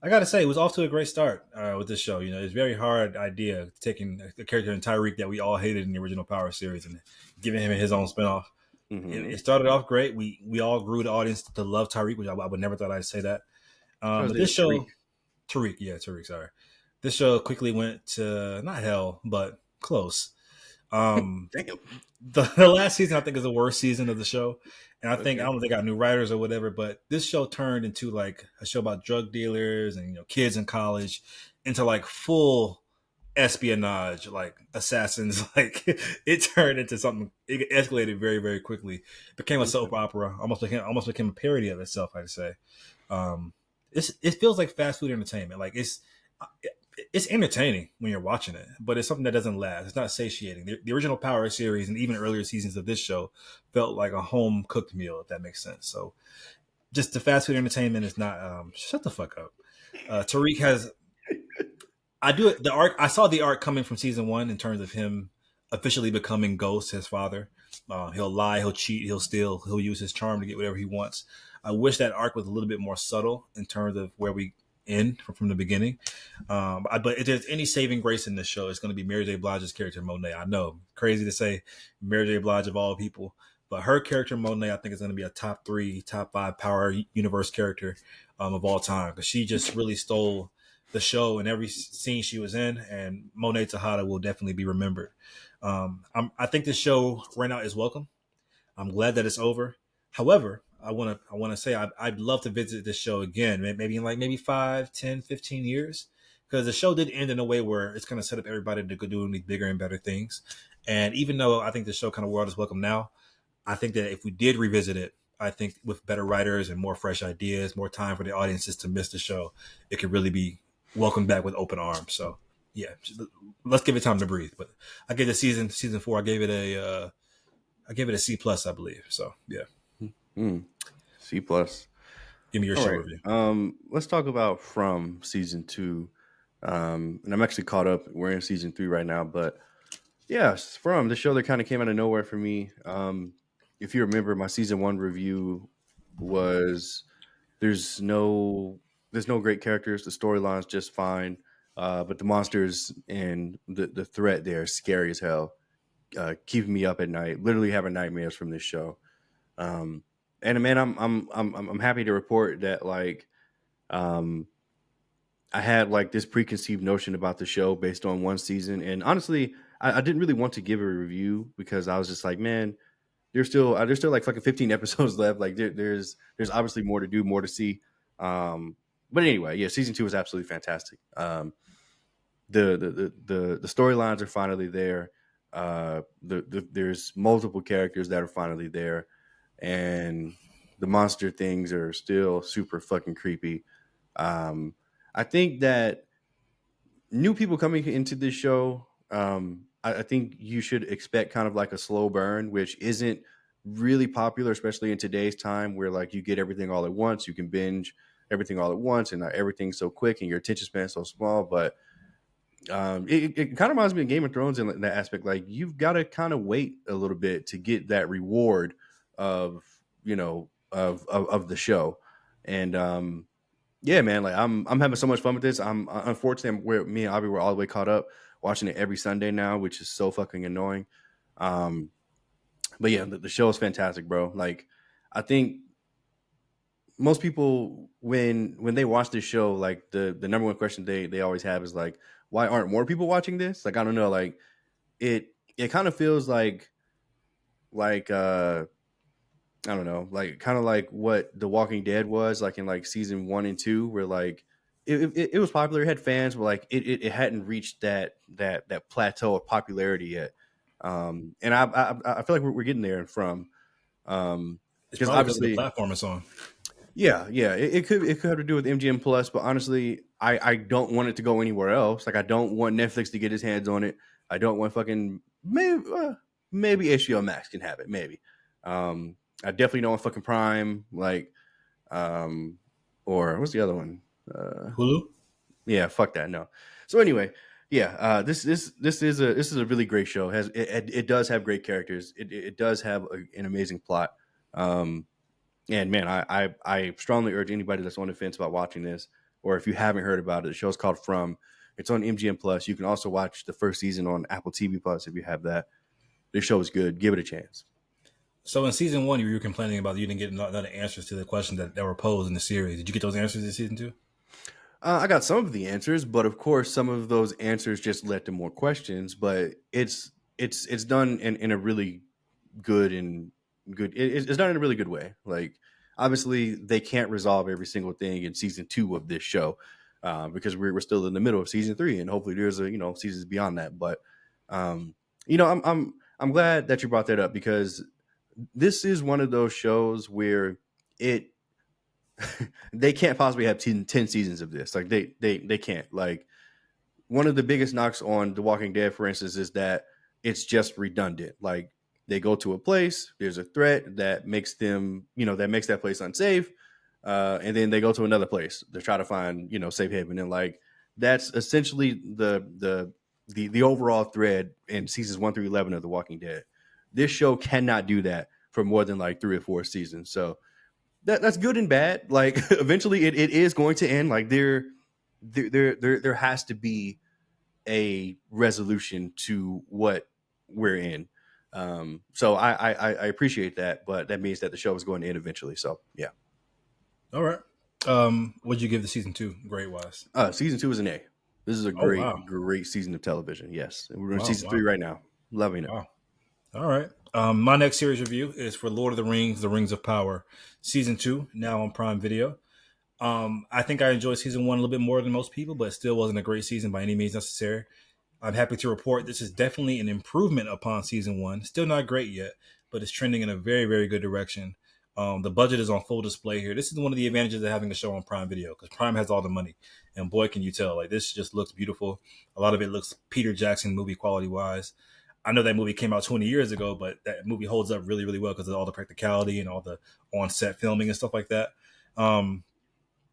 Speaker 2: I got to say, it was off to a great start with this show. You know, it's a very hard idea taking the character in Tyreek that we all hated in the original Power series and giving him his own spinoff.
Speaker 1: Mm-hmm.
Speaker 2: It started off great. We all grew the audience to love Tyreek, which I would never thought I'd say that. But this show, Tariq, sorry. This show quickly went to not hell, but close.
Speaker 1: Damn.
Speaker 2: The last season I think is the worst season of the show, and I think I
Speaker 1: Okay.
Speaker 2: don't know if they got new writers or whatever, but this show turned into like a show about drug dealers and kids in college, into like full espionage, like assassins. Like it turned into something. It escalated very very quickly. Became a soap
Speaker 1: Okay.
Speaker 2: opera. Almost became a parody of itself. I'd say. Um, it feels like fast food entertainment. Like it's entertaining when you're watching it, but it's something that doesn't last. It's not satiating. The original Power series and even earlier seasons of this show felt like a home cooked meal, if that makes sense. So just the fast food entertainment is not. Shut the fuck up. Tariq has. I do it. The arc. I saw the arc coming from season one in terms of him officially becoming Ghost, his father. He'll lie, he'll cheat, he'll steal, he'll use his charm to get whatever he wants. I wish that arc was a little bit more subtle in terms of where we end from the beginning. But if there's any saving grace in this show, it's going to be Mary J. Blige's character Monet. I know, crazy to say, Mary J. Blige of all people, but her character Monet, I think, is going to be a top 3, top 5 Power Universe character of all time, because she just really stole the show in every scene she was in, and Monet Tejada will definitely be remembered. I think this show right now is welcome. I'm glad that it's over. However, I want to say I'd love to visit this show again, maybe in like maybe 5, 10, 15 years, because the show did end in a way where it's going to set up everybody to go do bigger and better things. And even though I think the show kind of world is welcome now, I think that if we did revisit it, I think with better writers and more fresh ideas, more time for the audiences to miss the show, it could really be welcomed back with open arms. So yeah, let's give it time to breathe. But I gave the season 4. I gave it a C plus, I believe. So yeah.
Speaker 1: C plus.
Speaker 2: Give me your
Speaker 1: All
Speaker 2: show
Speaker 1: right.
Speaker 2: review.
Speaker 1: Let's talk about From season 2. And I'm actually caught up. We're in season 3 right now, but yeah, From the show that kind of came out of nowhere for me. If you remember, my season 1 review was there's no great characters. The storyline's just fine, but the monsters and the threat there is scary as hell, keeping me up at night. Literally having nightmares from this show. And man, I'm happy to report that like I had like this preconceived notion about the show based on one season, and honestly, I didn't really want to give a review because I was just like, man, there's still like fucking 15 episodes left. Like there's obviously more to do, more to see. But anyway, yeah, season 2 was absolutely fantastic. The storylines are finally there. There's multiple characters that are finally there, and the monster things are still super fucking creepy. I think that new people coming into this show, I think you should expect kind of like a slow burn, which isn't really popular, especially in today's time where like you get everything all at once. You can binge everything all at once, and everything's so quick, and your attention span so small. But it kind of reminds me of Game of Thrones in that aspect. Like you've got to kind of wait a little bit to get that reward of of the show, and yeah, man, like I'm having so much fun with this. I'm unfortunately where me and Abby were all the way caught up watching it every Sunday now, which is so fucking annoying. Um, but yeah, the show is fantastic, bro. Like I think most people when they watch this show, like the number one question they always have is like, why aren't more people watching this? Like I don't know, like it kind of feels like I don't know, like kind of like what The Walking Dead was like in like season 1 and 2, where like it was popular, it had fans, but like it hadn't reached that plateau of popularity yet. And I feel like we're getting there from
Speaker 2: It's
Speaker 1: because
Speaker 2: probably because of the
Speaker 1: obviously,
Speaker 2: platform it's on.
Speaker 1: yeah, it could have to do with MGM Plus, but honestly, I don't want it to go anywhere else. Like I don't want Netflix to get his hands on it. I don't want fucking maybe HBO Max can have it, maybe. I definitely don't want fucking Prime, like, or what's the other one?
Speaker 2: Hulu.
Speaker 1: Yeah, fuck that. No. So anyway, yeah, this is a really great show. It does have great characters. It does have an amazing plot. And man, I strongly urge anybody that's on the fence about watching this, or if you haven't heard about it, the show's called From. It's on MGM Plus. You can also watch the first season on Apple TV Plus if you have that. This show is good. Give it a chance.
Speaker 2: So in season 1, you were complaining about you didn't get none of the answers to the questions that were posed in the series. Did you get those answers in season 2?
Speaker 1: I got some of the answers, but of course, some of those answers just led to more questions. But it's done in a really good and good. It's done in a really good way. Like obviously, they can't resolve every single thing in season 2 of this show because we're still in the middle of season 3, and hopefully, there's seasons beyond that. But I'm glad that you brought that up because this is one of those shows where it they can't possibly have 10 seasons of this. Like they can't. Like one of the biggest knocks on The Walking Dead, for instance, is that it's just redundant. Like they go to a place, there's a threat that makes them, that makes that place unsafe, and then they go to another place to try to find, safe haven, and like that's essentially the overall thread in seasons 1 through 11 of The Walking Dead. This show cannot do that for more than like 3 or 4 seasons. So that's good and bad. Like eventually, it is going to end. Like there has to be a resolution to what we're in. So I appreciate that, but that means that the show is going to end eventually. So yeah.
Speaker 2: All right. What'd you give the season 2 grade wise?
Speaker 1: Season 2 is an A. This is a
Speaker 2: Oh wow,
Speaker 1: great season of television. Yes, and we're on
Speaker 2: wow,
Speaker 1: season
Speaker 2: wow,
Speaker 1: 3 right now. Loving it.
Speaker 2: wow. All right. My next series review is for Lord of the Rings: The Rings of Power, season 2, now on Prime Video. I think I enjoyed season 1 a little bit more than most people, but it still wasn't a great season by any means necessary. I'm happy to report this is definitely an improvement upon season 1. Still not great yet, but it's trending in a very, very good direction. The budget is on full display here. This is one of the advantages of having a show on Prime Video, because Prime has all the money, and boy, can you tell! Like this just looks beautiful. A lot of it looks Peter Jackson movie quality wise. I know that movie came out 20 years ago, but that movie holds up really, really well because of all the practicality and all the on-set filming and stuff like that. Um,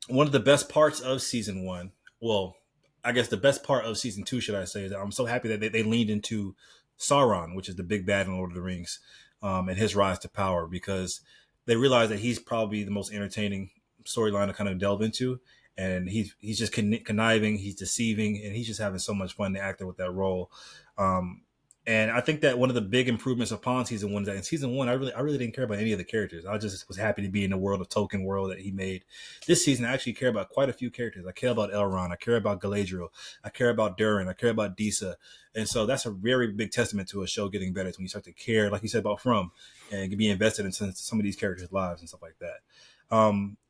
Speaker 2: One of the best parts of season 1, well, I guess the best part of season 2, should I say, is that I'm so happy that they leaned into Sauron, which is the big bad in Lord of the Rings, and his rise to power, because they realize that he's probably the most entertaining storyline to kind of delve into. And he's just conniving, he's deceiving, and he's just having so much fun to act with that role. Um, and I think that one of the big improvements upon season 1 is that in season 1, I really didn't care about any of the characters. I just was happy to be in the world of Tolkien world that he made. This season, I actually care about quite a few characters. I care about Elrond. I care about Galadriel. I care about Durin. I care about Disa. And so that's a very big testament to a show getting better. It's when you start to care, like you said about From, and be invested in some of these characters' lives and stuff like that.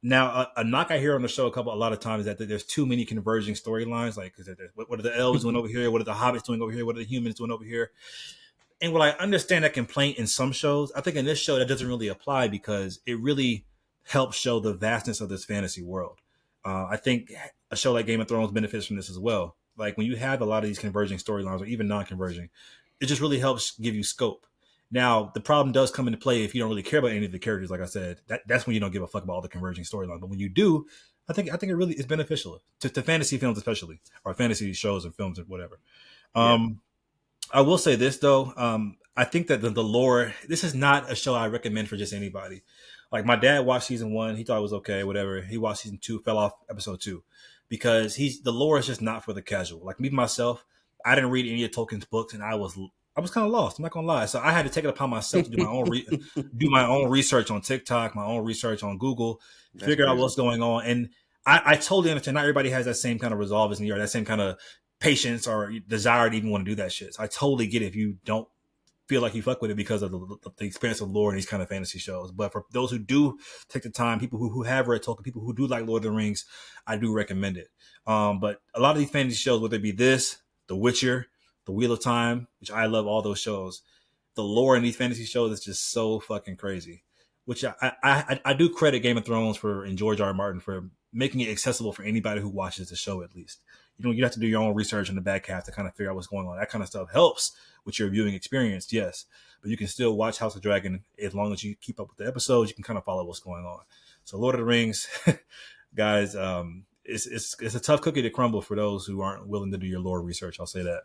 Speaker 2: Now, a knock I hear on the show a lot of times is that there's too many converging storylines. Like, what are the elves doing over here? What are the hobbits doing over here? What are the humans doing over here? And while I understand that complaint in some shows, I think in this show that doesn't really apply because it really helps show the vastness of this fantasy world. I think a show like Game of Thrones benefits from this as well. Like when you have a lot of these converging storylines or even non-converging, it just really helps give you scope. Now, the problem does come into play if you don't really care about any of the characters. Like I said, that's when you don't give a fuck about all the converging storylines. But when you do, I think it really is beneficial to fantasy films, especially, or fantasy shows and films or whatever.
Speaker 1: Yeah.
Speaker 2: I will say this though. I think that the lore, this is not a show I recommend for just anybody. Like my dad watched season 1, he thought it was okay, whatever. He watched season 2, fell off episode 2 because the lore is just not for the casual. Like me myself, I didn't read any of Tolkien's books, and I was kind of lost. I'm not gonna lie. So I had to take it upon myself to do my own do my own research on TikTok, my own research on Google,
Speaker 1: That's
Speaker 2: figure out
Speaker 1: crazy.
Speaker 2: what's going on. And I totally understand. Not everybody has that same kind of resolve as me, or that same kind of patience or desire to even want to do that shit. So I totally get it if you don't feel like you fuck with it because of the experience of lore in these kind of fantasy shows. But for those who do take the time, people who have read Tolkien, people who do like Lord of the Rings, I do recommend it. But a lot of these fantasy shows, whether it be this, The Witcher, The Wheel of Time, which I love all those shows, the lore in these fantasy shows is just so fucking crazy. Which I do credit Game of Thrones for and George R. R. Martin for making it accessible for anybody who watches the show at least. You have to do your own research in the back half to kind of figure out what's going on. That kind of stuff helps with your viewing experience, yes. But you can still watch House of Dragon as long as you keep up with the episodes. You can kind of follow what's going on. So Lord of the Rings, guys, it's a tough cookie to crumble for those who aren't willing to do your lore research. I'll say that.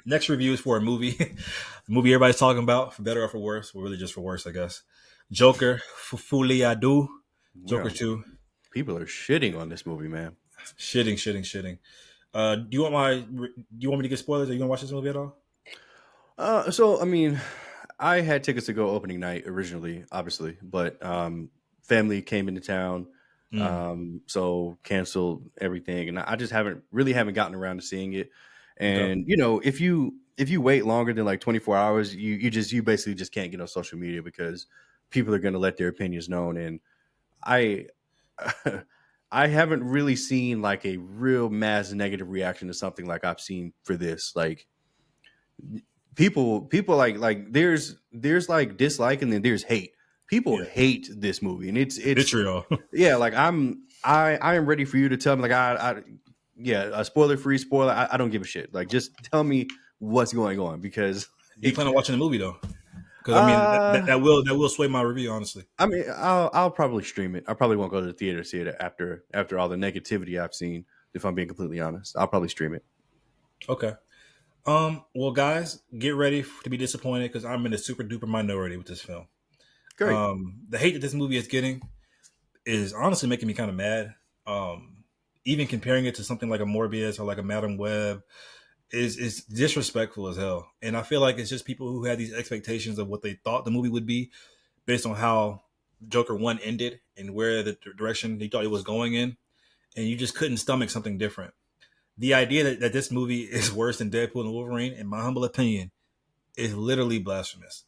Speaker 2: Next review is for a movie, a movie everybody's talking about, for better or for worse. Well, really just for worse, I guess. Joker, Fufuli Adu, Joker
Speaker 1: Yeah.
Speaker 2: 2.
Speaker 1: People are shitting on this movie, man.
Speaker 2: Shitting. Do you want me to get spoilers? Are you gonna watch this movie at all?
Speaker 1: So I mean, I had tickets to go opening night originally, obviously, but family came into town,
Speaker 2: Mm,
Speaker 1: so canceled everything, and I just haven't gotten around to seeing it.
Speaker 2: okay.
Speaker 1: And if you wait longer than like 24 hours, you basically just can't get on social media because people are going to let their opinions known. And I I haven't really seen like a real mass negative reaction to something like I've seen for this. Like people like there's like dislike and then there's hate people
Speaker 2: Yeah,
Speaker 1: hate this movie, and it's
Speaker 2: vitriol.
Speaker 1: yeah. Like I am ready for you to tell me like yeah, a spoiler free spoiler. I don't give a shit. Like just tell me what's going on because
Speaker 2: Do you
Speaker 1: like
Speaker 2: plan on watching the movie though? Because I mean,
Speaker 1: uh
Speaker 2: that will sway my review, honestly.
Speaker 1: I mean, I'll probably stream it. I probably won't go to the theater to see it after all the negativity I've seen. If I'm being completely honest, I'll probably stream it.
Speaker 2: Okay. Well, guys, get ready to be disappointed because I'm in a super duper minority with this film.
Speaker 1: Great.
Speaker 2: The hate that this movie is getting is honestly making me kind of mad. Even comparing it to something like a Morbius or like a Madam Web is disrespectful as hell. And I feel like it's just people who had these expectations of what they thought the movie would be based on how Joker 1 ended and where the direction they thought it was going in. And you just couldn't stomach something different. The idea that this movie is worse than Deadpool and Wolverine, in my humble opinion, is literally blasphemous.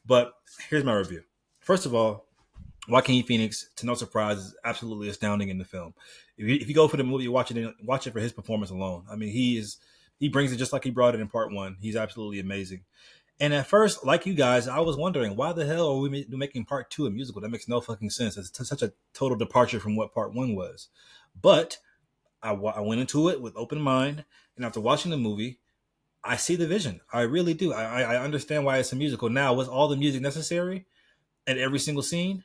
Speaker 2: But here's my review. First of all, Joaquin Phoenix, to no surprise, is absolutely astounding in the film. If you go for the movie, watch it for his performance alone. I mean, he brings it just like he brought it in part one. He's absolutely amazing. And at first, like you guys, I was wondering why the hell are we making part two a musical? That makes no fucking sense. It's such a total departure from what part one was. But I went into it with open mind, and after watching the movie, I see the vision. I really do. I understand why it's a musical. Now, was all the music necessary at every single scene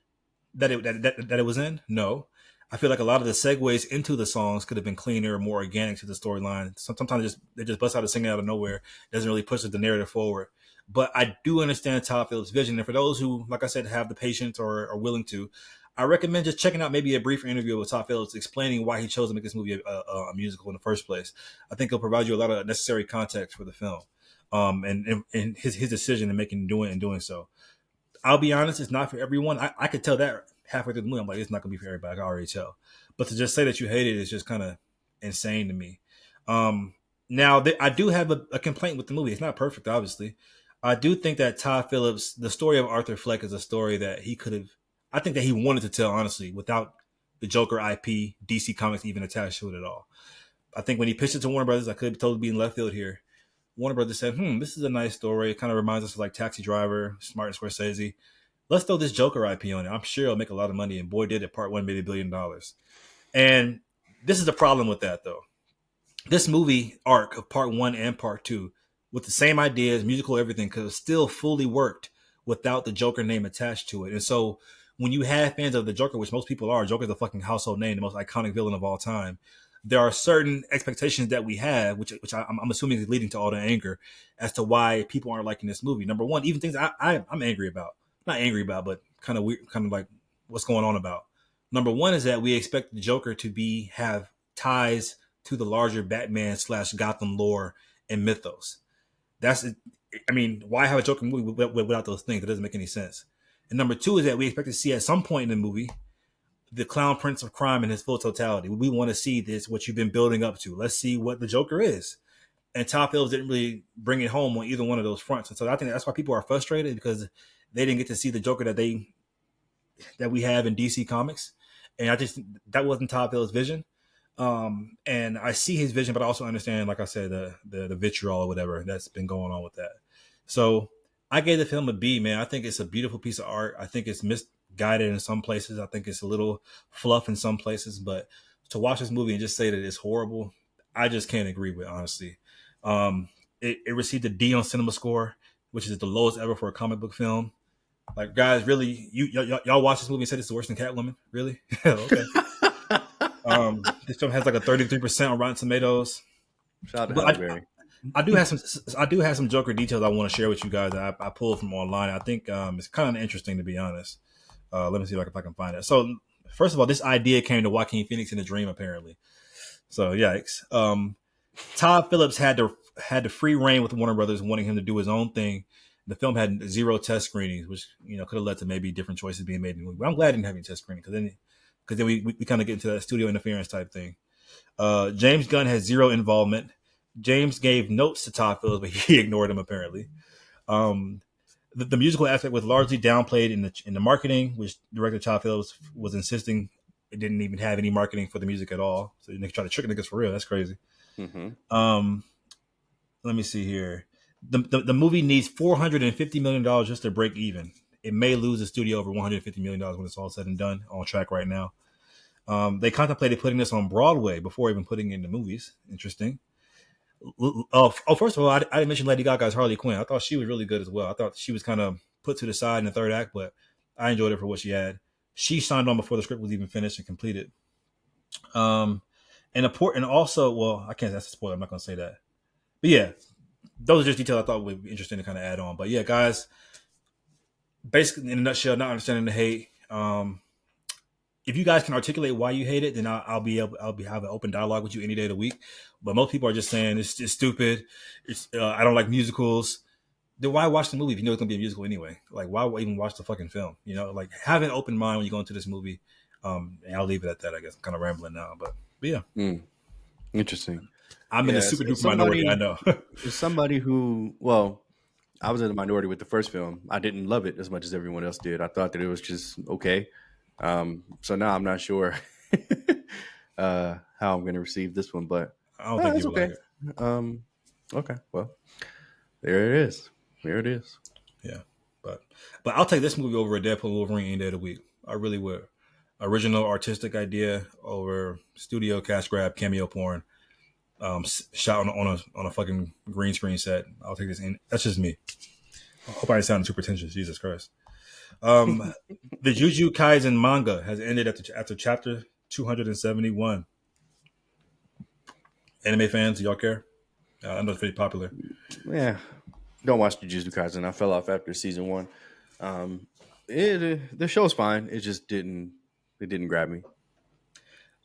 Speaker 2: that it was in? No. I feel like a lot of the segues into the songs could have been cleaner, more organic to the storyline. Sometimes they just bust out a singing out of nowhere. It doesn't really push the narrative forward. But I do understand Todd Phillips' vision, and for those who, like I said, have the patience or are willing to, I recommend just checking out maybe a brief interview with Todd Phillips explaining why he chose to make this movie a musical in the first place. I think it'll provide you a lot of necessary context for the film, and his decision in doing so. I'll be honest, it's not for everyone. I could tell that halfway through the movie. I'm like, it's not gonna be for everybody. I can already tell. But to just say that you hate it is just kind of insane to me. Now, I do have a complaint with the movie. It's not perfect, obviously. I do think that Todd Phillips, the story of Arthur Fleck, is a story that he could have. I think that he wanted to tell, honestly, without the Joker IP, DC Comics even attached to it at all. I think when he pitched it to Warner Brothers, I could totally be in left field here. Warner Brothers said, this is a nice story. It kind of reminds us of like Taxi Driver, Martin Scorsese. Let's throw this Joker IP on it. I'm sure it'll make a lot of money. And boy, did it. Part one made $1 billion. And this is the problem with that, though. This movie arc of part one and part two, with the same ideas, musical, everything, could have still fully worked without the Joker name attached to it. And so when you have fans of the Joker, which most people are, Joker's a fucking household name, the most iconic villain of all time. There are certain expectations that we have, which I'm assuming is leading to all the anger as to why people aren't liking this movie. Number one, even things I'm angry about, not angry about, but kind of weird, kind of like what's going on about. Number one is that we expect the Joker to have ties to the larger Batman / Gotham lore and mythos. I mean, why have a Joker movie without those things? That doesn't make any sense. And number two is that we expect to see at some point in the movie the Clown Prince of Crime in his full totality. We want to see this, what you've been building up to. Let's see what the Joker is. And Todd Phillips didn't really bring it home on either one of those fronts. And so I think that's why people are frustrated, because they didn't get to see the Joker that we have in DC Comics. And I just, that wasn't Todd Phillips' vision. And I see his vision, but I also understand, like I said, the vitriol or whatever that's been going on with that. So I gave the film a B, man. I think it's a beautiful piece of art. I think it's misguided in some places. I think it's a little fluff in some places, but to watch this movie and just say that it's horrible, I just can't agree with, honestly. It received a D on Cinema Score, which is the lowest ever for a comic book film. Like, guys, really, y'all watch this movie and said it's worse than Catwoman? Really? Okay. This film has like a 33% on Rotten Tomatoes.
Speaker 1: Shout out to
Speaker 2: But
Speaker 1: Halle Berry.
Speaker 2: I do have some Joker details I want to share with you guys that I pulled from online. I think it's kind of interesting, to be honest. Let me see if I can find it. So first of all, this idea came to Joaquin Phoenix in a dream, apparently. So yikes. Todd Phillips had the free reign with Warner Brothers, wanting him to do his own thing. The film had 0 test screenings, which could have led to maybe different choices being made in the movie. But I'm glad it didn't have any test screening, because then we kind of get into that studio interference type thing. James Gunn has 0 involvement. James gave notes to Todd Phillips, but he ignored them, apparently. The musical aspect was largely downplayed in the marketing, which director Todd Phillips was insisting it didn't even have any marketing for the music at all. So they try to trick niggas for real. That's crazy.
Speaker 1: Mm-hmm.
Speaker 2: Let me see here. The movie needs $450 million just to break even. it may lose the studio over $150 million when it's all said and done. On track right now. They contemplated putting this on Broadway before even putting it in the movies. Interesting. First of all, I didn't mention Lady Gaga's Harley Quinn. I thought she was really good as well. I thought she was kind of put to the side in the third act, but I enjoyed it for what she had. She signed on before the script was even finished and completed. And important also, well, I can't. That's a spoiler. I'm not going to say that. But yeah, those are just details I thought would be interesting to kind of add on. But yeah, guys, basically in a nutshell, not understanding the hate. If you guys can articulate why you hate it, then I'll have an open dialogue with you any day of the week. But most people are just saying it's stupid. I don't like musicals. Then why watch the movie if you know it's gonna be a musical anyway? Like why even watch the fucking film? You know, like have an open mind when you go into this movie. And I'll leave it at that. I guess I'm kind of rambling now, but yeah.
Speaker 1: Interesting.
Speaker 2: I'm in the super duper minority. I know.
Speaker 1: It's somebody who, well, I was in the minority with the first film. I didn't love it as much as everyone else did. I thought that it was just okay. So now I'm not sure how I'm going to receive this one, but
Speaker 2: I don't think
Speaker 1: it's
Speaker 2: you
Speaker 1: okay.
Speaker 2: like it.
Speaker 1: Okay, well, there it is. There it is.
Speaker 2: Yeah, but I'll take this movie over a Deadpool Wolverine any day of the week. I really would. Original artistic idea over studio cash grab cameo porn. Shot on a fucking green screen set. I'll take this in. That's just me. I hope I ain't sounding too pretentious. Jesus Christ. The Jujutsu Kaisen manga has ended after chapter 271. Anime fans, do y'all care? I know it's pretty popular.
Speaker 1: Yeah, don't watch Jujutsu Kaisen. I fell off after season 1. The show's fine. It just didn't grab me.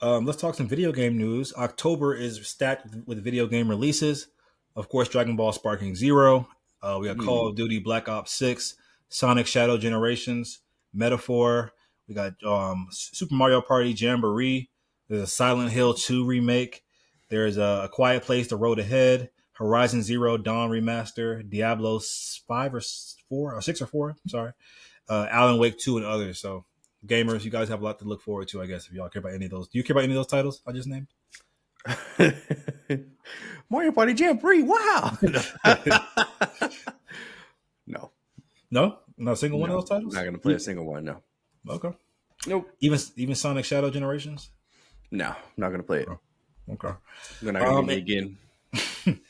Speaker 2: Let's talk some video game news. October is stacked with video game releases. Of course, Dragon Ball Sparking Zero. We got Call of Duty Black Ops 6, Sonic Shadow Generations, Metaphor. We got Super Mario Party Jamboree. There's a Silent Hill 2 remake. There's a Quiet Place: The Road Ahead, Horizon Zero Dawn Remaster, Diablo 5 or 4 or 6 or 4. I'm sorry. Alan Wake 2 and others. So gamers, you guys have a lot to look forward to, I guess, if y'all care about any of those. Do you care about any of those titles I just named?
Speaker 1: Mario Party Jamboree, wow. No.
Speaker 2: No? Not a single one of those titles?
Speaker 1: I'm not going to play a single one, no.
Speaker 2: Okay.
Speaker 1: Nope.
Speaker 2: Even Sonic Shadow Generations?
Speaker 1: No, I'm not going to play it.
Speaker 2: Okay.
Speaker 1: You're not going to get me again.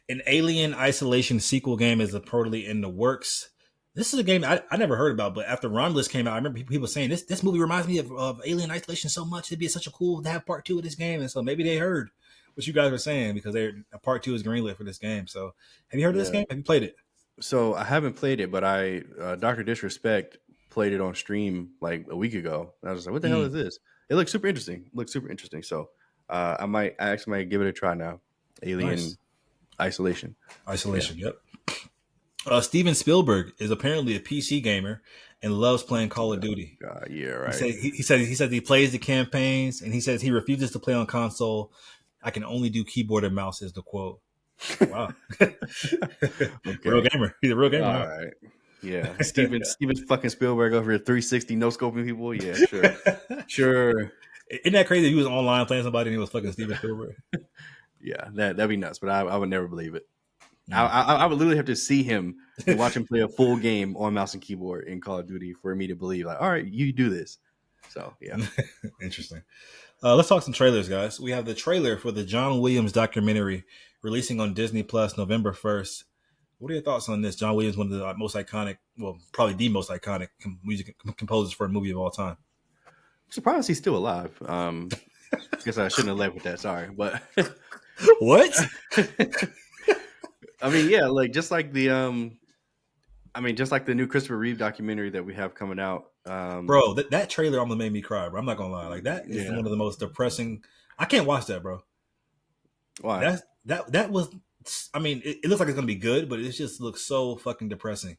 Speaker 2: An Alien Isolation sequel game is reportedly in the works. This is a game I never heard about, but after Romulus came out, I remember people saying this movie reminds me of Alien Isolation so much. It'd be such a cool to have part 2 of this game, and so maybe they heard what you guys were saying because part 2 is greenlit for this game. So, have you heard of this game? Have you played it?
Speaker 1: So I haven't played it, but Dr. Disrespect played it on stream like a week ago. And I was like, "What the hell is this?" It looks super interesting. So I actually might give it a try now. Alien Isolation.
Speaker 2: Yep. Steven Spielberg is apparently a PC gamer and loves playing Call of Duty.
Speaker 1: Yeah, right.
Speaker 2: He said he plays the campaigns, and he says he refuses to play on console. I can only do keyboard and mouse, is the quote. Wow. Real gamer. He's a real gamer.
Speaker 1: All right. Yeah. Steven fucking Spielberg over here 360 no scoping people. Yeah, sure.
Speaker 2: Isn't that crazy? He was online playing somebody and he was fucking Steven Spielberg.
Speaker 1: Yeah, that'd be nuts, but I would never believe it. I would literally have to see him and watch him play a full game on mouse and keyboard in Call of Duty for me to believe, like, all right, you do this. So, yeah.
Speaker 2: Interesting. Let's talk some trailers, guys. We have the trailer for the John Williams documentary releasing on Disney Plus November 1st. What are your thoughts on this? John Williams, one of the most iconic, well, probably the most iconic music composers for a movie of all time.
Speaker 1: I'm surprised he's still alive. I guess I shouldn't have led with that. Sorry, but
Speaker 2: what?
Speaker 1: I mean, yeah, like just like the new Christopher Reeve documentary that we have coming out.
Speaker 2: Bro, that trailer almost made me cry, bro. I'm not gonna lie. Like that is one of the most depressing. I can't watch that, bro.
Speaker 1: Why?
Speaker 2: That was. I mean, it looks like it's gonna be good, but it just looks so fucking depressing.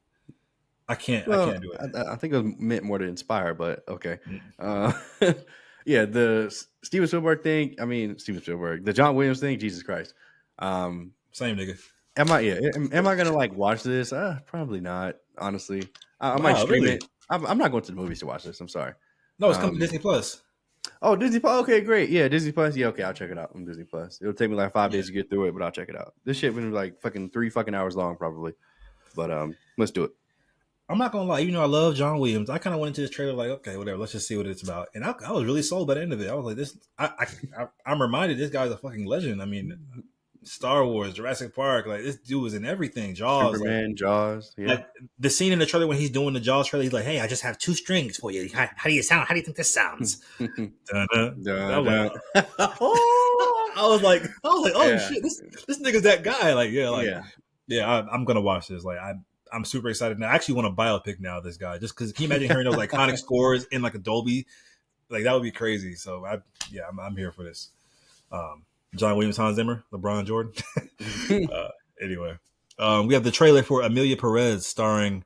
Speaker 2: I can't do it.
Speaker 1: I think it was meant more to inspire, but okay. Yeah, the Steven Spielberg thing. I mean, Steven Spielberg, the John Williams thing. Jesus Christ.
Speaker 2: Same nigga.
Speaker 1: Am I gonna like watch this? Probably not. Honestly, I might stream it. I'm not going to the movies to watch this. I'm sorry.
Speaker 2: No, it's coming to Disney Plus.
Speaker 1: Oh, Disney Plus. Okay, great. Yeah, Disney Plus. Yeah, okay, I'll check it out on Disney Plus. It'll take me like 5 days to get through it, but I'll check it out. This shit been like fucking 3 fucking hours long, probably. But let's do it.
Speaker 2: I'm not gonna lie, even though I love John Williams, I kind of went into this trailer like, okay, whatever, let's just see what it's about. And I was really sold by the end of it. I was like, this, I'm reminded this guy's a fucking legend. I mean, Star Wars, Jurassic Park, like this dude was in everything. Jaws,
Speaker 1: Superman, Jaws, yeah.
Speaker 2: like the scene in the trailer when he's doing the Jaws trailer, he's like, "Hey, I just have two strings for you. How do you sound? How do you think this sounds?" Dun-dun.
Speaker 1: Dun,
Speaker 2: Like,
Speaker 1: dun. Oh,
Speaker 2: I was like, oh
Speaker 1: yeah,
Speaker 2: shit, this nigga's that guy. Like,
Speaker 1: yeah.
Speaker 2: yeah, I'm gonna watch this. Like, I'm super excited now. I actually want a biopic now of this guy, just because can you imagine hearing those iconic scores in like a Dolby? Like that would be crazy. So I'm here for this. John Williams, Hans Zimmer, LeBron Jordan. Anyway, we have the trailer for Amelia Perez starring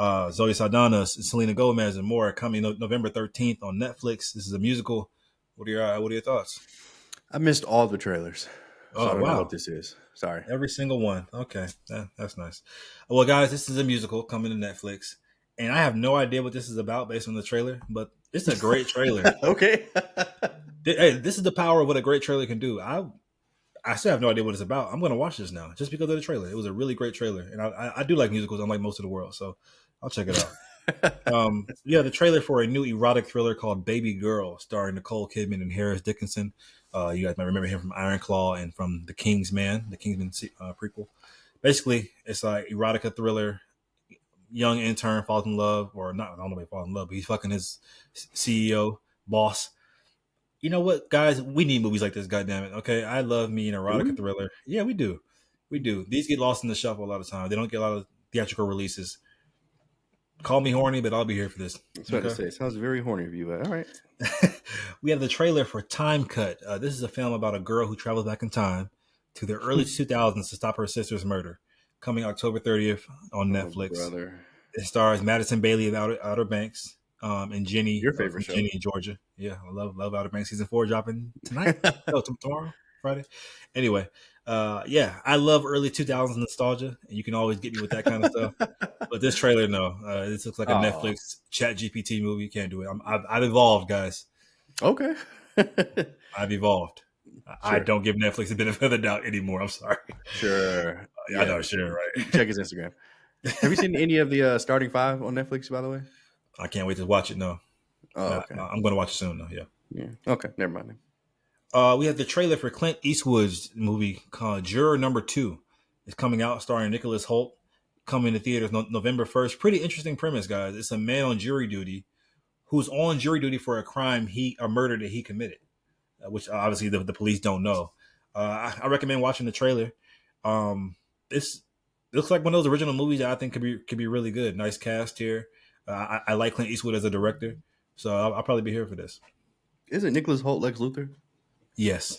Speaker 2: Zoe Saldana, Selena Gomez, and more coming November 13th on Netflix. This is a musical. What are your thoughts?
Speaker 1: I missed all the trailers, so I
Speaker 2: Oh
Speaker 1: don't know what
Speaker 2: wow,
Speaker 1: this is. Sorry.
Speaker 2: every single one. Okay, that's nice. Well, guys, this is a musical coming to Netflix, and I have no idea what this is about based on the trailer, but it's a great trailer.
Speaker 1: Okay.
Speaker 2: Hey, this is the power of what a great trailer can do. I still have no idea what it's about. I'm going to watch this now just because of the trailer. It was a really great trailer, and I do like musicals, unlike most of the world, so I'll check it out. Yeah, the trailer for a new erotic thriller called Baby Girl, starring Nicole Kidman and Harris Dickinson. You guys might remember him from Iron Claw and from The Kingsman prequel. Basically, it's like erotica thriller. Young intern falls in love, or not. I don't know if he falls in love, but he's fucking his CEO boss. You know what, guys? We need movies like this. Goddamn it. Okay, I love me an erotica thriller. Yeah, we do. We do. These get lost in the shuffle a lot of times. They don't get a lot of theatrical releases. Call me horny, but I'll be here for this.
Speaker 1: That's what I say. Sounds very horny of you, but all right.
Speaker 2: We have the trailer for Time Cut. This is a film about a girl who travels back in time to the early 2000s to stop her sister's murder. Coming October 30th on Netflix.
Speaker 1: Brother.
Speaker 2: It stars Madison Bailey of Outer Banks and Jenny.
Speaker 1: Your favorite show.
Speaker 2: Jenny in Georgia. Yeah, I love Outer Banks season 4 dropping tonight. No, tomorrow, Friday. Anyway, yeah, I love early 2000s nostalgia, and you can always get me with that kind of stuff. But this trailer, no, this looks like a Netflix Chat GPT movie. You can't do it. I've evolved, guys.
Speaker 1: Okay.
Speaker 2: I've evolved. Sure. I don't give Netflix the benefit of the doubt anymore. I'm sorry.
Speaker 1: Sure.
Speaker 2: Yeah. I know, sure, right.
Speaker 1: Check his Instagram. Have you seen any of the starting five on Netflix, by the way?
Speaker 2: I can't wait to watch it. No.
Speaker 1: Oh, okay.
Speaker 2: I'm going to watch it soon, though. Yeah.
Speaker 1: Yeah. Okay. Never mind.
Speaker 2: We have the trailer for Clint Eastwood's movie called Juror Number 2. It's coming out, starring Nicholas Hoult. Coming to theaters November 1st. Pretty interesting premise, guys. It's a man on jury duty who's on jury duty for a murder that he committed, which obviously the police don't know. I recommend watching the trailer. This looks like one of those original movies that I think could be really good. Nice cast here. I like Clint Eastwood as a director, so I'll probably be here for this.
Speaker 1: Isn't Nicholas Hoult Lex Luthor?
Speaker 2: Yes.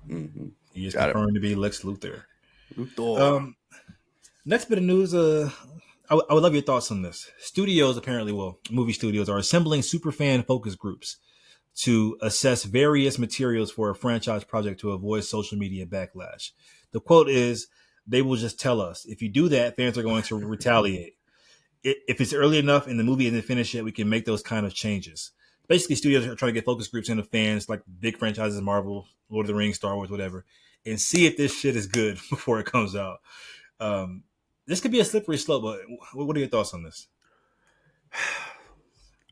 Speaker 1: Mm-hmm.
Speaker 2: He is confirmed to be Lex Luthor. Next bit of news, I would love your thoughts on this. Movie studios are assembling superfan focus groups to assess various materials for a franchise project to avoid social media backlash. The quote is, "They will just tell us. If you do that, fans are going to retaliate. If it's early enough and the movie isn't finished yet, we can make those kind of changes." Basically, studios are trying to get focus groups into fans like big franchises, Marvel, Lord of the Rings, Star Wars, whatever, and see if this shit is good before it comes out. This could be a slippery slope, but what are your thoughts on this?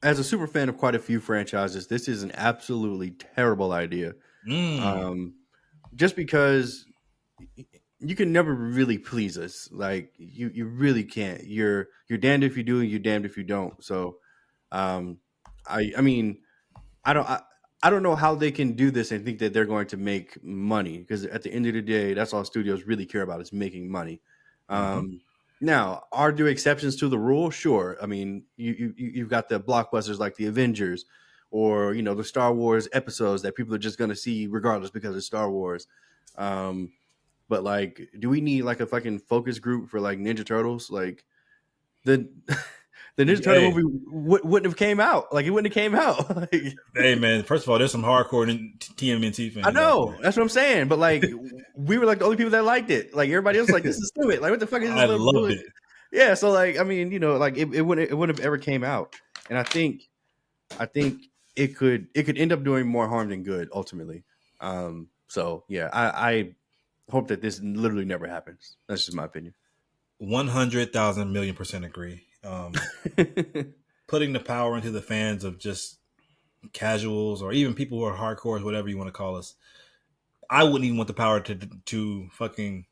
Speaker 1: As a super fan of quite a few franchises, this is an absolutely terrible idea. Just because you can never really please us. Like you really can't. You're damned if you do, and you're damned if you don't. So, I mean, I don't know how they can do this and think that they're going to make money, because at the end of the day, that's all studios really care about is making money. Now, are there exceptions to the rule? Sure. I mean, you've got the blockbusters like the Avengers, or the Star Wars episodes that people are just going to see regardless because it's Star Wars. But like, do we need like a fucking focus group for like Ninja Turtles? Like the Ninja Turtle movie wouldn't have came out. Like it wouldn't have came out. Like,
Speaker 2: hey man, first of all, there's some hardcore TMNT fans.
Speaker 1: I know, that's what I'm saying. But like, we were like the only people that liked it. Like everybody else, was like, this is stupid. Like what the fuck is this?
Speaker 2: I loved it.
Speaker 1: Yeah, so like, I mean, like it wouldn't have ever came out. And I think it could end up doing more harm than good ultimately. So yeah, I hope that this literally never happens. That's just my opinion.
Speaker 2: 100,000 million% agree. Putting the power into the fans of just casuals or even people who are hardcore, whatever you want to call us. I wouldn't even want the power to fucking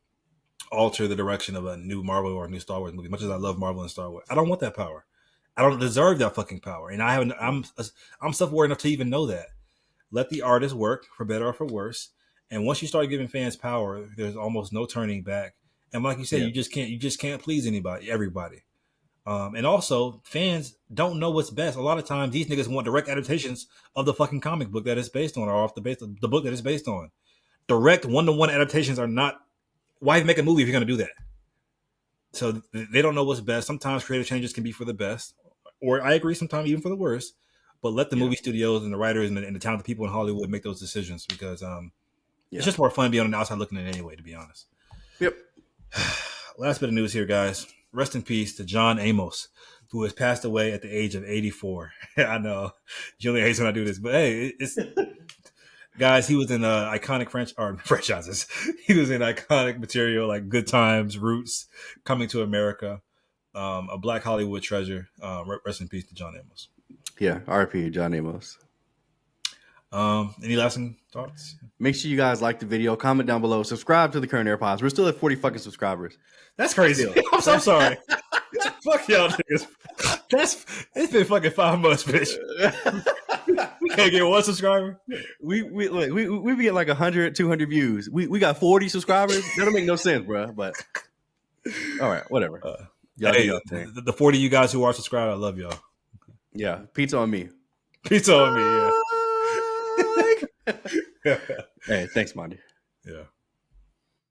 Speaker 2: alter the direction of a new Marvel or a new Star Wars movie. Much as I love Marvel and Star Wars, I don't want that power. I don't deserve that fucking power, and I'm self-aware enough to even know that. Let the artist work, for better or for worse. And once you start giving fans power, there's almost no turning back. And like you said, you just can't please everybody. And also, fans don't know what's best. A lot of times, these niggas want direct adaptations of the fucking comic book that it's based on, or off the book that it's based on. Direct one-to-one adaptations are not. Why make a movie if you're going to do that? So they don't know what's best. Sometimes creative changes can be for the best, or I agree, sometimes even for the worst. But let the movie studios and the writers and the talented people in Hollywood make those decisions, because it's just more fun being on the outside looking at it anyway, to be honest.
Speaker 1: Yep.
Speaker 2: Last bit of news here, guys. Rest in peace to John Amos, who has passed away at the age of 84. I know Julian hates when I do this, but hey, it's guys. He was in iconic franchises. He was in iconic material like Good Times, Roots, Coming to America, a Black Hollywood treasure. Rest in peace to John Amos.
Speaker 1: Yeah, R.I.P. John Amos.
Speaker 2: Any lasting thoughts?
Speaker 1: Make sure you guys like the video, comment down below, subscribe to the Current AirPods. We're still at 40 fucking subscribers.
Speaker 2: That's crazy. I'm so sorry. Fuck y'all niggas. It's been fucking 5 months, bitch. We can't get 1 subscriber.
Speaker 1: We be getting like 100, 200 views. We got 40 subscribers. That don't make no sense, bro. But all right, whatever.
Speaker 2: Y'all hey, the 40 of you guys who are subscribed, I love y'all.
Speaker 1: Yeah, pizza on me.
Speaker 2: Pizza on me. Yeah.
Speaker 1: Hey, thanks, Monty.
Speaker 2: Yeah.